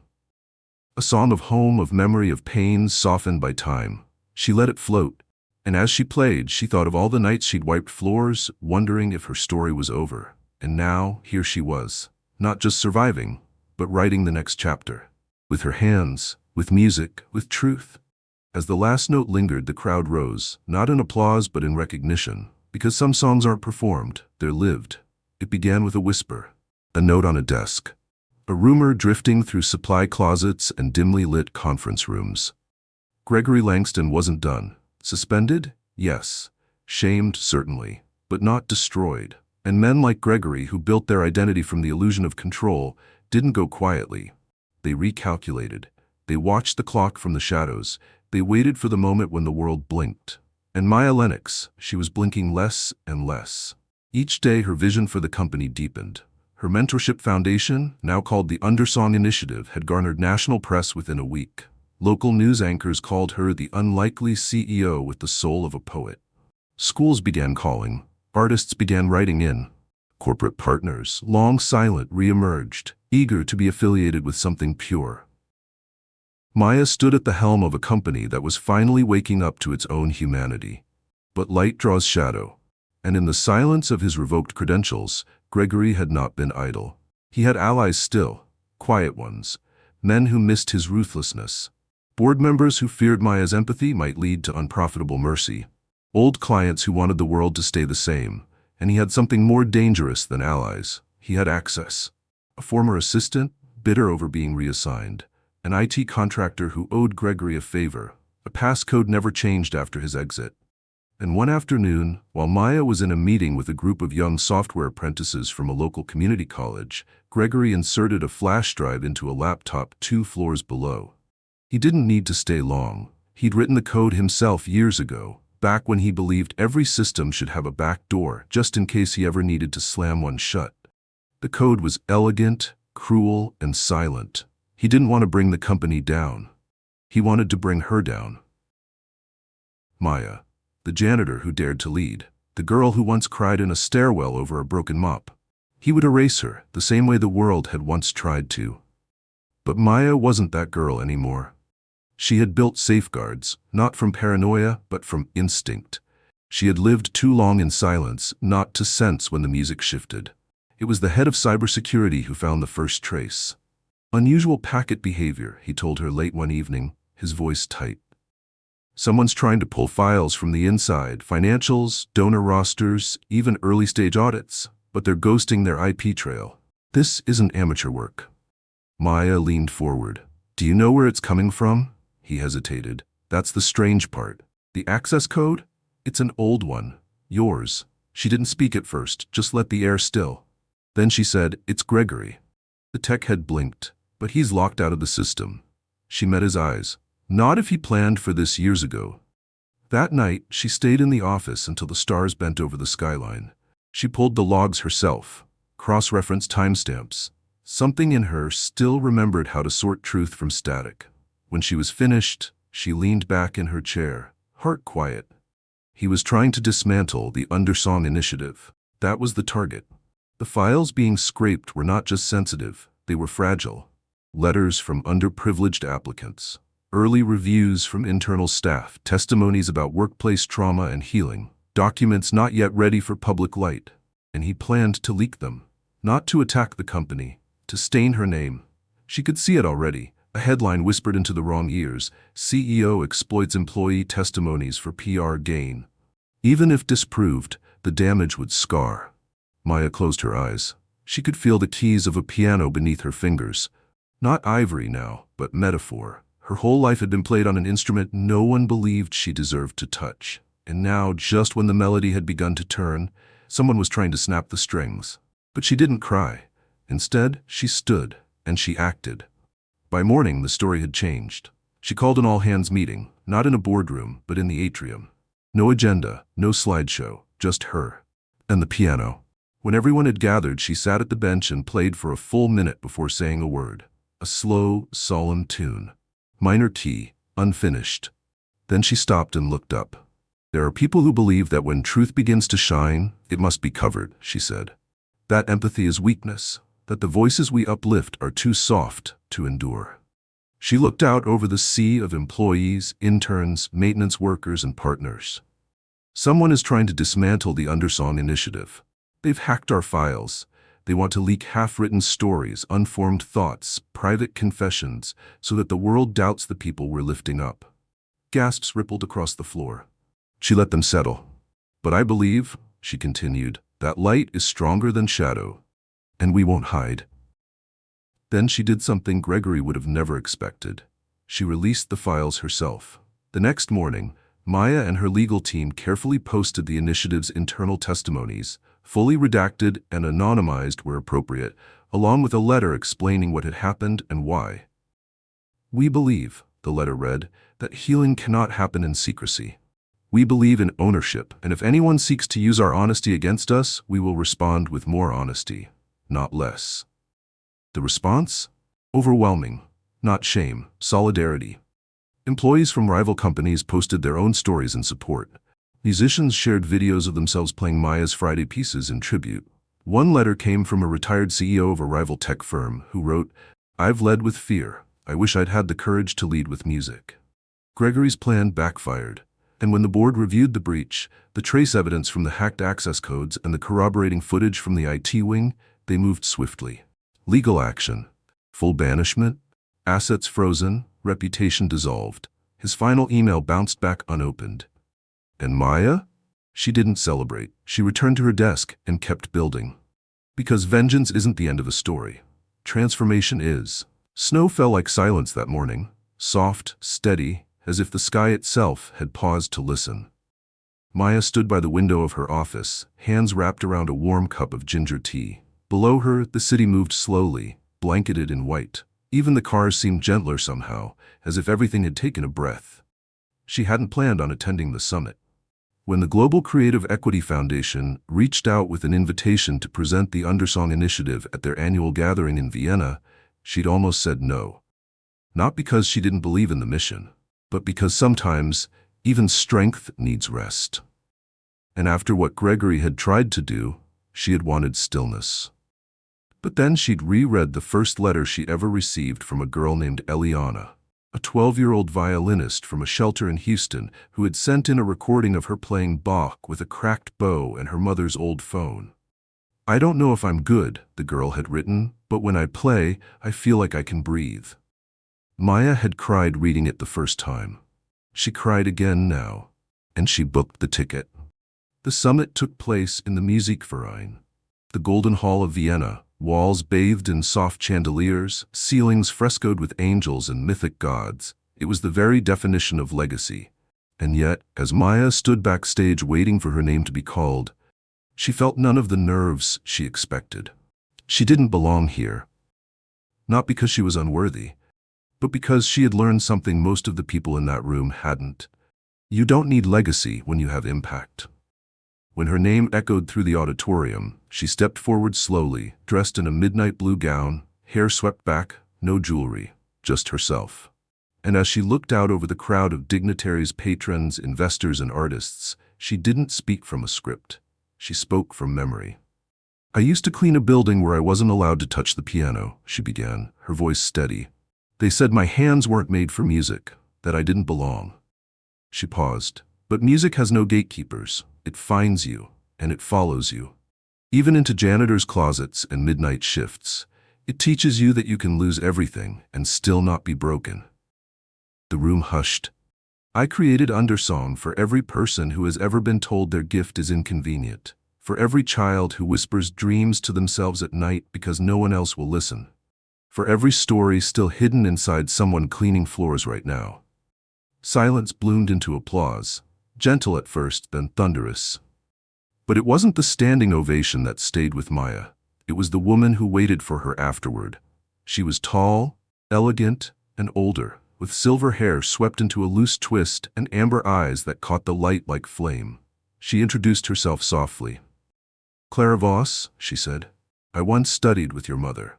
A song of home, of memory, of pains softened by time. She let it float, and as she played, she thought of all the nights she'd wiped floors, wondering if her story was over. And now, here she was, not just surviving, but writing the next chapter. With her hands, with music, with truth. As the last note lingered, the crowd rose, not in applause but in recognition, because some songs aren't performed, they're lived. It began with a whisper, a note on a desk. a rumor drifting through supply closets and dimly lit conference rooms. Gregory Langston wasn't done. Suspended? Yes. Shamed? Certainly. But not destroyed. And men like Gregory, who built their identity from the illusion of control, didn't go quietly. They recalculated. They watched the clock from the shadows. They waited for the moment when the world blinked. And Maya Lennox, she was blinking less and less. Each day her vision for the company deepened. Her mentorship foundation, now called the Undersong Initiative, had garnered national press within a week. Local news anchors called her the unlikely CEO with the soul of a poet. Schools began calling. Artists began writing in. Corporate partners, long silent, re-emerged, eager to be affiliated with something pure. Maya stood at the helm of a company that was finally waking up to its own humanity. But light draws shadow, and in the silence of his revoked credentials, Gregory had not been idle. He had allies still, quiet ones, men who missed his ruthlessness. Board members who feared Maya's empathy might lead to unprofitable mercy. Old clients who wanted the world to stay the same. And he had something more dangerous than allies. He had access. A former assistant, bitter over being reassigned. An IT contractor who owed Gregory a favor. A passcode never changed after his exit. And one afternoon, while Maya was in a meeting with a group of young software apprentices from a local community college, Gregory inserted a flash drive into a laptop 2 floors below. He didn't need to stay long. He'd written the code himself years ago, back when he believed every system should have a back door, just in case he ever needed to slam one shut. The code was elegant, cruel, and silent. He didn't want to bring the company down. He wanted to bring her down. Maya, the janitor who dared to lead, the girl who once cried in a stairwell over a broken mop. He would erase her, the same way the world had once tried to. But Maya wasn't that girl anymore. She had built safeguards, not from paranoia, but from instinct. She had lived too long in silence, not to sense when the music shifted. It was the head of cybersecurity who found the first trace. Unusual packet behavior, he told her late one evening, his voice tight. Someone's trying to pull files from the inside, financials, donor rosters, even early-stage audits, but they're ghosting their IP trail. This isn't amateur work. Maya leaned forward. Do you know where it's coming from? He hesitated. That's the strange part. The access code? It's an old one. Yours. She didn't speak at first, just let the air still. Then she said, it's Gregory. The tech head blinked, but he's locked out of the system. She met his eyes. Not if he planned for this years ago. That night, she stayed in the office until the stars bent over the skyline. She pulled the logs herself, cross-referenced timestamps. Something in her still remembered how to sort truth from static. When she was finished, she leaned back in her chair, heart quiet. He was trying to dismantle the Undersong Initiative. That was the target. The files being scraped were not just sensitive, they were fragile. Letters from underprivileged applicants, early reviews from internal staff, testimonies about workplace trauma and healing, documents not yet ready for public light. And he planned to leak them, not to attack the company, to stain her name. She could see it already. A headline whispered into the wrong ears, CEO exploits employee testimonies for PR gain. Even if disproved, the damage would scar. Maya closed her eyes. She could feel the keys of a piano beneath her fingers. Not ivory now, but metaphor. Her whole life had been played on an instrument no one believed she deserved to touch. And now, just when the melody had begun to turn, someone was trying to snap the strings. But she didn't cry. Instead, she stood, and she acted. By morning, the story had changed. She called an all-hands meeting, not in a boardroom, but in the atrium. No agenda, no slideshow, just her. And the piano. When everyone had gathered, she sat at the bench and played for a full minute before saying a word. A slow, solemn tune. Minor T, unfinished. Then she stopped and looked up. There are people who believe that when truth begins to shine, it must be covered, she said. That empathy is weakness, that the voices we uplift are too soft to endure. She looked out over the sea of employees, interns, maintenance workers, and partners. Someone is trying to dismantle the Undersong Initiative. They've hacked our files. They want to leak half-written stories, unformed thoughts, private confessions, so that the world doubts the people we're lifting up. Gasps rippled across the floor. She let them settle. But I believe, she continued, that light is stronger than shadow. And we won't hide. Then she did something Gregory would have never expected. She released the files herself. The next morning, Maya and her legal team carefully posted the initiative's internal testimonies, fully redacted and anonymized where appropriate, along with a letter explaining what had happened and why. "We believe," the letter read, "that healing cannot happen in secrecy. We believe in ownership, and if anyone seeks to use our honesty against us, we will respond with more honesty, not less." The response? Overwhelming. Not shame, solidarity. Employees from rival companies posted their own stories in support. Musicians shared videos of themselves playing Maya's Friday pieces in tribute. One letter came from a retired CEO of a rival tech firm who wrote, "I've led with fear. I wish I'd had the courage to lead with music." Gregory's plan backfired, and when the board reviewed the breach, the trace evidence from the hacked access codes and the corroborating footage from the IT wing, they moved swiftly. Legal action. Full banishment. Assets frozen. Reputation dissolved. His final email bounced back unopened. And Maya? She didn't celebrate. She returned to her desk and kept building. Because vengeance isn't the end of a story. Transformation is. Snow fell like silence that morning, soft, steady, as if the sky itself had paused to listen. Maya stood by the window of her office, hands wrapped around a warm cup of ginger tea. Below her, the city moved slowly, blanketed in white. Even the cars seemed gentler somehow, as if everything had taken a breath. She hadn't planned on attending the summit. When the Global Creative Equity Foundation reached out with an invitation to present the Undersong Initiative at their annual gathering in Vienna, she'd almost said no. Not because she didn't believe in the mission, but because sometimes even strength needs rest. And after what Gregory had tried to do, she had wanted stillness. But then she'd reread the first letter she ever received from a girl named Eliana, a 12-year-old violinist from a shelter in Houston who had sent in a recording of her playing Bach with a cracked bow and her mother's old phone. "I don't know if I'm good," the girl had written, "but when I play, I feel like I can breathe." Maya had cried reading it the first time. She cried again now, and she booked the ticket. The summit took place in the Musikverein, the Golden Hall of Vienna, walls bathed in soft chandeliers, ceilings frescoed with angels and mythic gods. It was the very definition of legacy. And yet, as Maya stood backstage waiting for her name to be called, she felt none of the nerves she expected. She didn't belong here. Not because she was unworthy, but because she had learned something most of the people in that room hadn't. You don't need legacy when you have impact. When her name echoed through the auditorium, she stepped forward slowly, dressed in a midnight blue gown, hair swept back, no jewelry, just herself. And as she looked out over the crowd of dignitaries, patrons, investors, and artists, she didn't speak from a script. She spoke from memory. "I used to clean a building where I wasn't allowed to touch the piano," she began, her voice steady. "They said my hands weren't made for music, that I didn't belong." She paused. "But music has no gatekeepers. It finds you, and it follows you. Even into janitors' closets and midnight shifts. It teaches you that you can lose everything and still not be broken." The room hushed. "I created Undersong for every person who has ever been told their gift is inconvenient, for every child who whispers dreams to themselves at night because no one else will listen, for every story still hidden inside someone cleaning floors right now." Silence bloomed into applause, gentle at first, then thunderous. But it wasn't the standing ovation that stayed with Maya. It was the woman who waited for her afterward. She was tall, elegant, and older, with silver hair swept into a loose twist and amber eyes that caught the light like flame. She introduced herself softly. "Clara Voss," she said, "I once studied with your mother."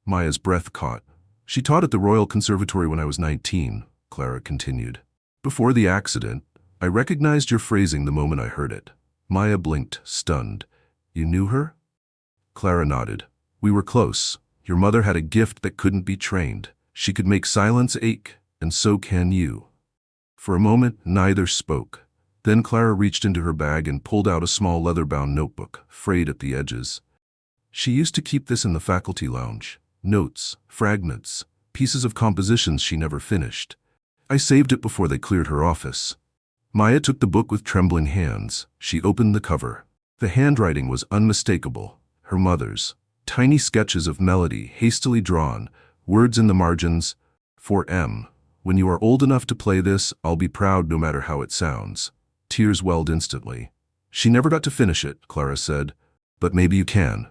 Maya's breath caught. "She taught at the Royal Conservatory when I was 19, Clara continued. "Before the accident, I recognized your phrasing the moment I heard it." Maya blinked, stunned. "You knew her?" Clara nodded. "We were close. Your mother had a gift that couldn't be trained. She could make silence ache, and so can you." For a moment, neither spoke. Then Clara reached into her bag and pulled out a small leather-bound notebook, frayed at the edges. She used to keep this in the faculty lounge. Notes, fragments, pieces of compositions she never finished. I saved it before they cleared her office. Maya took the book with trembling hands. She opened the cover. The handwriting was unmistakable, her mother's, Tiny sketches of melody hastily drawn, words in the margins. For M. When you are old enough to play this, I'll be proud no matter how it sounds. Tears welled instantly. She never got to finish it, Clara said. But maybe you can.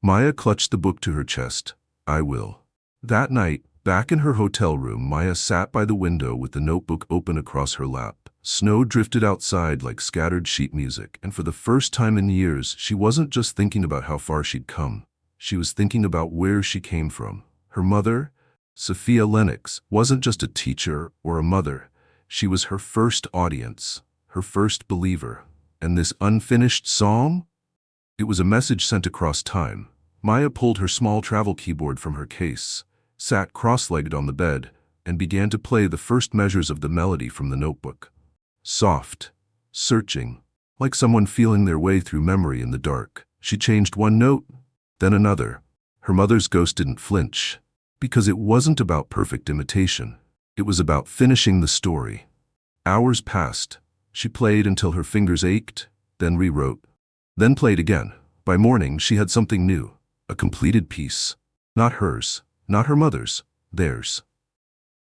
Maya clutched the book to her chest. I will. That night, back in her hotel room, Maya sat by the window with the notebook open across her lap. Snow drifted outside like scattered sheet music, and for the first time in years, she wasn't just thinking about how far she'd come. She was thinking about where she came from. Her mother, Maya Lennox, wasn't just a teacher or a mother. She was her first audience, her first believer. And this unfinished song? It was a message sent across time. Maya pulled her small travel keyboard from her case, sat cross-legged on the bed, and began to play the first measures of the melody from the notebook. Soft, searching, like someone feeling their way through memory in the dark. She changed one note, then another. Her mother's ghost didn't flinch, because it wasn't about perfect imitation. It was about finishing the story. Hours passed. She played until her fingers ached, then rewrote, then played again. By morning, she had something new, a completed piece. Not hers, not her mother's, theirs.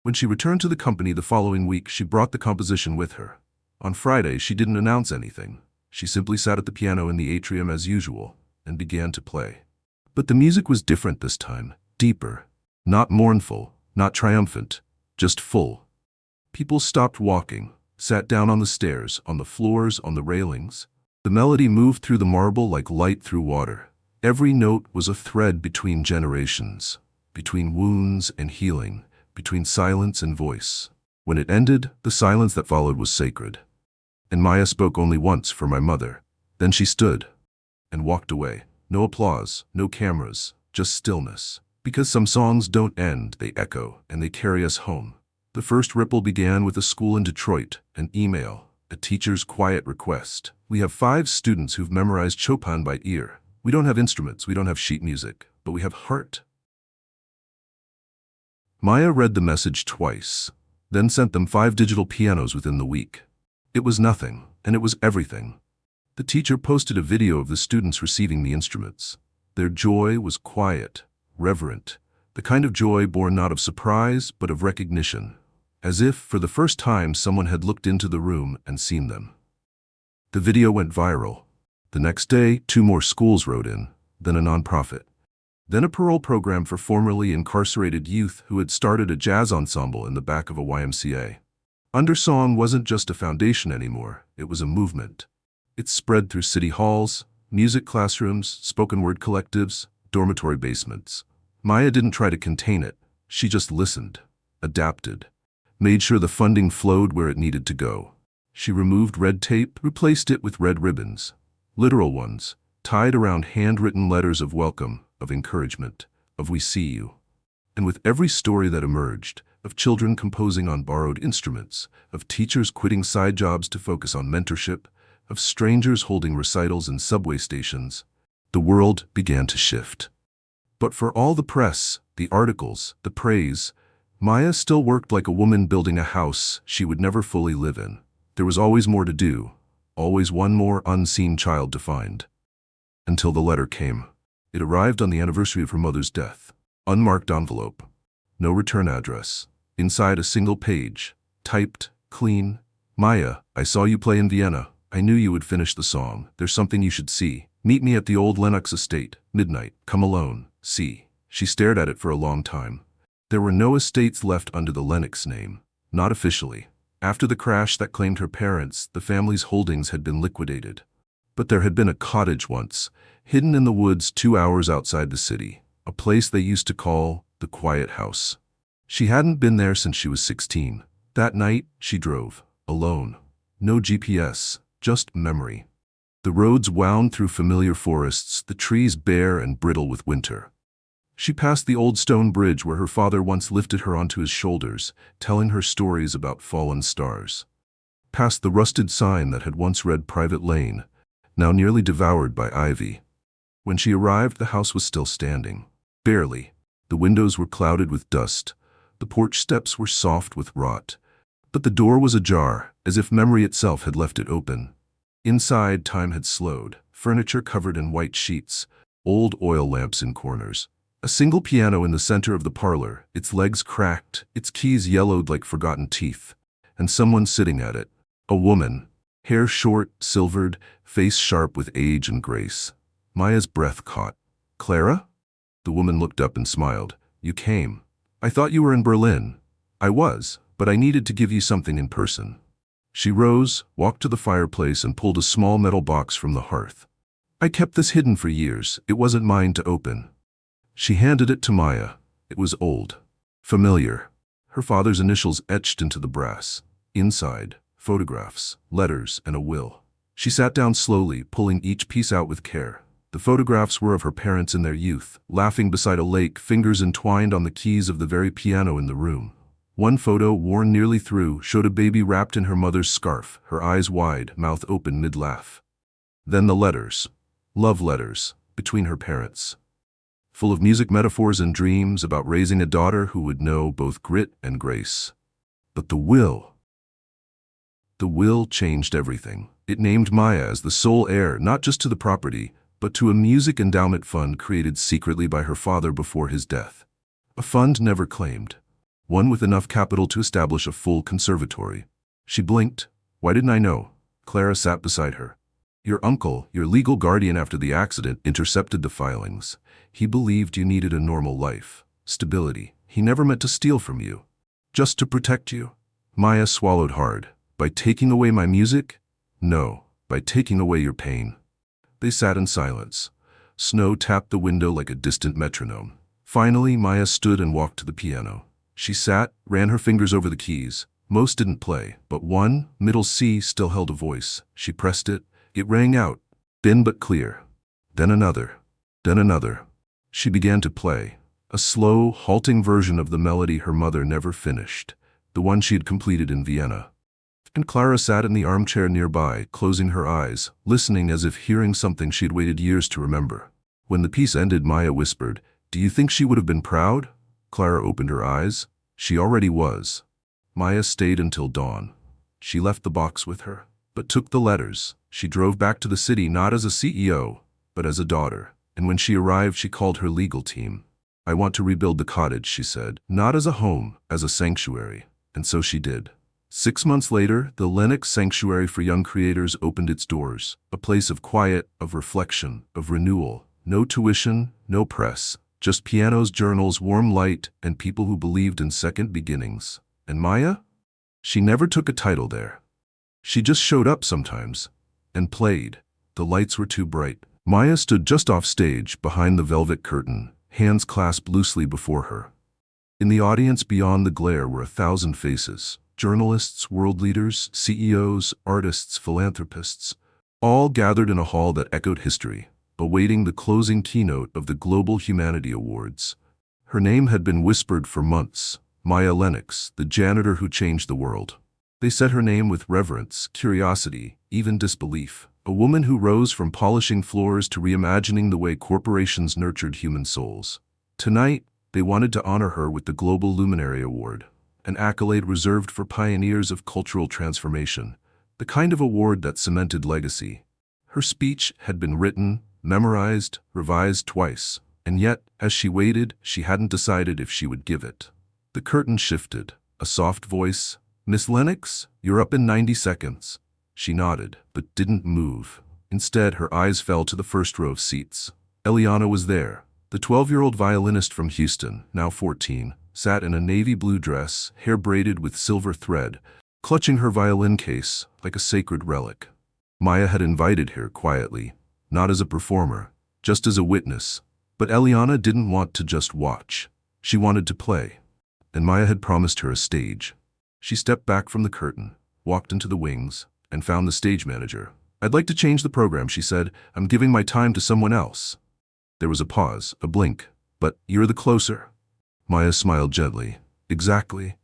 When she returned to the company the following week, she brought the composition with her. On Friday, she didn't announce anything. She simply sat at the piano in the atrium as usual and began to play. But the music was different this time, deeper, not mournful, not triumphant, just full. People stopped walking, sat down on the stairs, on the floors, on the railings. The melody moved through the marble like light through water. Every note was a thread between generations, between wounds and healing, between silence and voice. When it ended, the silence that followed was sacred. And Maya spoke only once for my mother. Then she stood and walked away. No applause, no cameras, just stillness. Because some songs don't end, they echo, and they carry us home. The first ripple began with a school in Detroit, an email, a teacher's quiet request. We have 5 students who've memorized Chopin by ear. We don't have instruments, we don't have sheet music, but we have heart. Maya read the message twice, then sent them 5 digital pianos within the week. It was nothing, and it was everything. The teacher posted a video of the students receiving the instruments. Their joy was quiet, reverent, the kind of joy born not of surprise, but of recognition, as if, for the first time, someone had looked into the room and seen them. The video went viral. The next day, 2 more schools wrote in, then a nonprofit, then a parole program for formerly incarcerated youth who had started a jazz ensemble in the back of a YMCA. Undersong wasn't just a foundation anymore, it was a movement. It spread through city halls, music classrooms, spoken word collectives, dormitory basements. Maya didn't try to contain it, she just listened, adapted, made sure the funding flowed where it needed to go. She removed red tape, replaced it with red ribbons, literal ones, tied around handwritten letters of welcome, of encouragement, of we see you. And with every story that emerged, of children composing on borrowed instruments, of teachers quitting side jobs to focus on mentorship, of strangers holding recitals in subway stations, the world began to shift. But for all the press, the articles, the praise, Maya still worked like a woman building a house she would never fully live in. There was always more to do, always one more unseen child to find. Until the letter came. It arrived on the anniversary of her mother's death. Unmarked envelope. No return address. Inside a single page. Typed, clean. Maya, I saw you play in Vienna. I knew you would finish the song. There's something you should see. Meet me at the old Lennox estate. Midnight. Come alone. See. She stared at it for a long time. There were no estates left under the Lennox name. Not officially. After the crash that claimed her parents, the family's holdings had been liquidated. But there had been a cottage once, hidden in the woods 2 hours outside the city, a place they used to call the Quiet House. She hadn't been there since she was 16. That night, she drove, alone. No GPS, just memory. The roads wound through familiar forests, the trees bare and brittle with winter. She passed the old stone bridge where her father once lifted her onto his shoulders, telling her stories about fallen stars. Past the rusted sign that had once read Private Lane, now nearly devoured by ivy. When she arrived, the house was still standing. Barely. The windows were clouded with dust. The porch steps were soft with rot. But the door was ajar, as if memory itself had left it open. Inside, time had slowed. Furniture covered in white sheets. old oil lamps in corners. A single piano in the center of the parlor, its legs cracked, its keys yellowed like forgotten teeth. And someone sitting at it. A woman. Hair short, silvered, face sharp with age and grace. Maya's breath caught. "Clara?" The woman looked up and smiled. "You came. I thought you were in Berlin." "I was, but I needed to give you something in person." She rose, walked to the fireplace and pulled a small metal box from the hearth. "I kept this hidden for years. It wasn't mine to open." She handed it to Maya. It was old. Familiar. Her father's initials etched into the brass. Inside, photographs, letters, and a will. She sat down slowly, pulling each piece out with care. The photographs were of her parents in their youth, laughing beside a lake, fingers entwined on the keys of the very piano in the room. One photo, worn nearly through, showed a baby wrapped in her mother's scarf, her eyes wide, mouth open mid-laugh. Then the letters. Love letters, between her parents. Full of music metaphors and dreams about raising a daughter who would know both grit and grace. But the will. The will changed everything. It named Maya as the sole heir not just to the property, but to a music endowment fund created secretly by her father before his death. A fund never claimed. One with enough capital to establish a full conservatory. She blinked. "Why didn't I know?" Clara sat beside her. "Your uncle, your legal guardian after the accident, intercepted the filings. He believed you needed a normal life, stability. He never meant to steal from you. Just to protect you." Maya swallowed hard. "By taking away my music?" "No, by taking away your pain." They sat in silence. Snow tapped the window like a distant metronome. Finally, Maya stood and walked to the piano. She sat, ran her fingers over the keys. Most didn't play, but one, middle C, still held a voice. She pressed it. It rang out, thin but clear. Then another. Then another. She began to play. A slow, halting version of the melody her mother never finished. The one she had completed in Vienna. And Clara sat in the armchair nearby, closing her eyes, listening as if hearing something she had waited years to remember. When the piece ended, Maya whispered, "Do you think she would have been proud?" Clara opened her eyes. She already was. Maya stayed until dawn. She left the box with her, but took the letters. She drove back to the city not as a CEO, but as a daughter. And when she arrived, she called her legal team. "I want to rebuild the cottage," she said, "not as a home, as a sanctuary." And so she did. 6 months later, the Lennox Sanctuary for Young Creators opened its doors, a place of quiet, of reflection, of renewal. No tuition, no press, just pianos, journals, warm light, and people who believed in second beginnings. And Maya? She never took a title there. She just showed up sometimes and played. The lights were too bright. Maya stood just off stage, behind the velvet curtain, hands clasped loosely before her. In the audience beyond the glare were 1,000 faces. Journalists, world leaders, CEOs, artists, philanthropists, all gathered in a hall that echoed history, awaiting the closing keynote of the Global Humanity Awards. Her name had been whispered for months, Maya Lennox, the janitor who changed the world. They said her name with reverence, curiosity, even disbelief. A woman who rose from polishing floors to reimagining the way corporations nurtured human souls. Tonight, they wanted to honor her with the Global Luminary Award. An accolade reserved for pioneers of cultural transformation, the kind of award that cemented legacy. Her speech had been written, memorized, revised twice, and yet, as she waited, she hadn't decided if she would give it. The curtain shifted. A soft voice, "Miss Lennox, you're up in 90 seconds." She nodded, but didn't move. Instead, her eyes fell to the first row of seats. Eliana was there. The 12-year-old violinist from Houston, now 14, sat in a navy blue dress, hair braided with silver thread, clutching her violin case like a sacred relic. Maya had invited her quietly, not as a performer, just as a witness. But Eliana didn't want to just watch. She wanted to play. And Maya had promised her a stage. She stepped back from the curtain, walked into the wings, and found the stage manager. "I'd like to change the program," she said. "I'm giving my time to someone else." There was a pause, a blink. "But you're the closer." Maya smiled gently. "Exactly."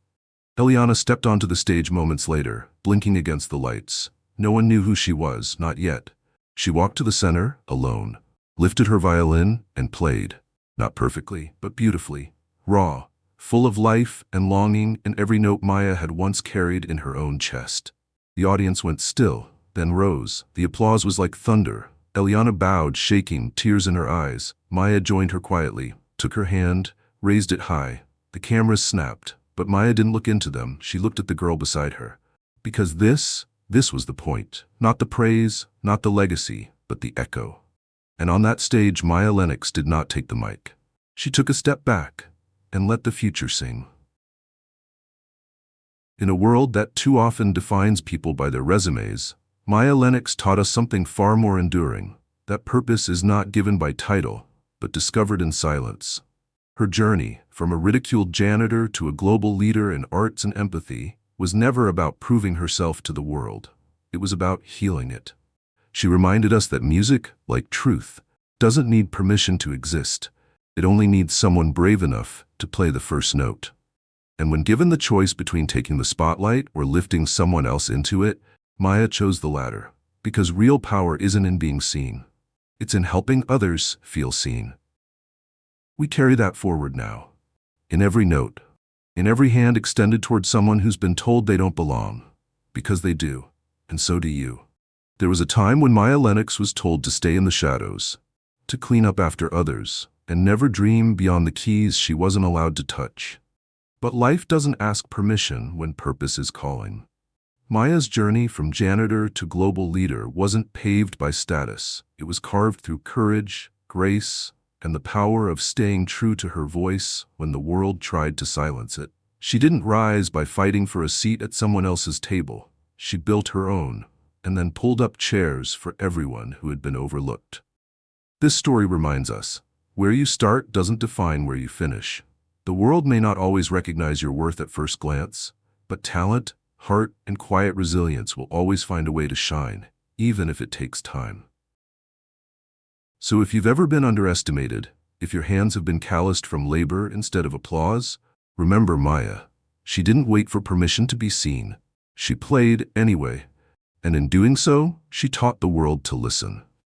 Eliana stepped onto the stage moments later, blinking against the lights. No one knew who she was, not yet. She walked to the center, alone, lifted her violin, and played. Not perfectly, but beautifully. Raw, full of life and longing in every note Maya had once carried in her own chest. The audience went still, then rose. The applause was like thunder, Eliana bowed, shaking, tears in her eyes. Maya joined her quietly, took her hand, raised it high. The cameras snapped, but Maya didn't look into them. She looked at the girl beside her. Because this was the point. Not the praise, not the legacy, but the echo. And on that stage, Maya Lennox did not take the mic. She took a step back and let the future sing. In a world that too often defines people by their resumes, Maya Lennox taught us something far more enduring, that purpose is not given by title, but discovered in silence. Her journey, from a ridiculed janitor to a global leader in arts and empathy, was never about proving herself to the world. It was about healing it. She reminded us that music, like truth, doesn't need permission to exist. It only needs someone brave enough to play the first note. And when given the choice between taking the spotlight or lifting someone else into it, Maya chose the latter, because real power isn't in being seen. It's in helping others feel seen. We carry that forward now. In every note, in every hand extended toward someone who's been told they don't belong, because they do, and so do you. There was a time when Maya Lennox was told to stay in the shadows, to clean up after others, and never dream beyond the keys she wasn't allowed to touch. But life doesn't ask permission when purpose is calling. Maya's journey from janitor to global leader wasn't paved by status. It was carved through courage, grace, and the power of staying true to her voice when the world tried to silence it. She didn't rise by fighting for a seat at someone else's table. She built her own, and then pulled up chairs for everyone who had been overlooked. This story reminds us, where you start doesn't define where you finish. The world may not always recognize your worth at first glance, but talent, heart, and quiet resilience will always find a way to shine, even if it takes time. So if you've ever been underestimated, if your hands have been calloused from labor instead of applause, remember Maya. She didn't wait for permission to be seen. She played anyway, and in doing so, she taught the world to listen.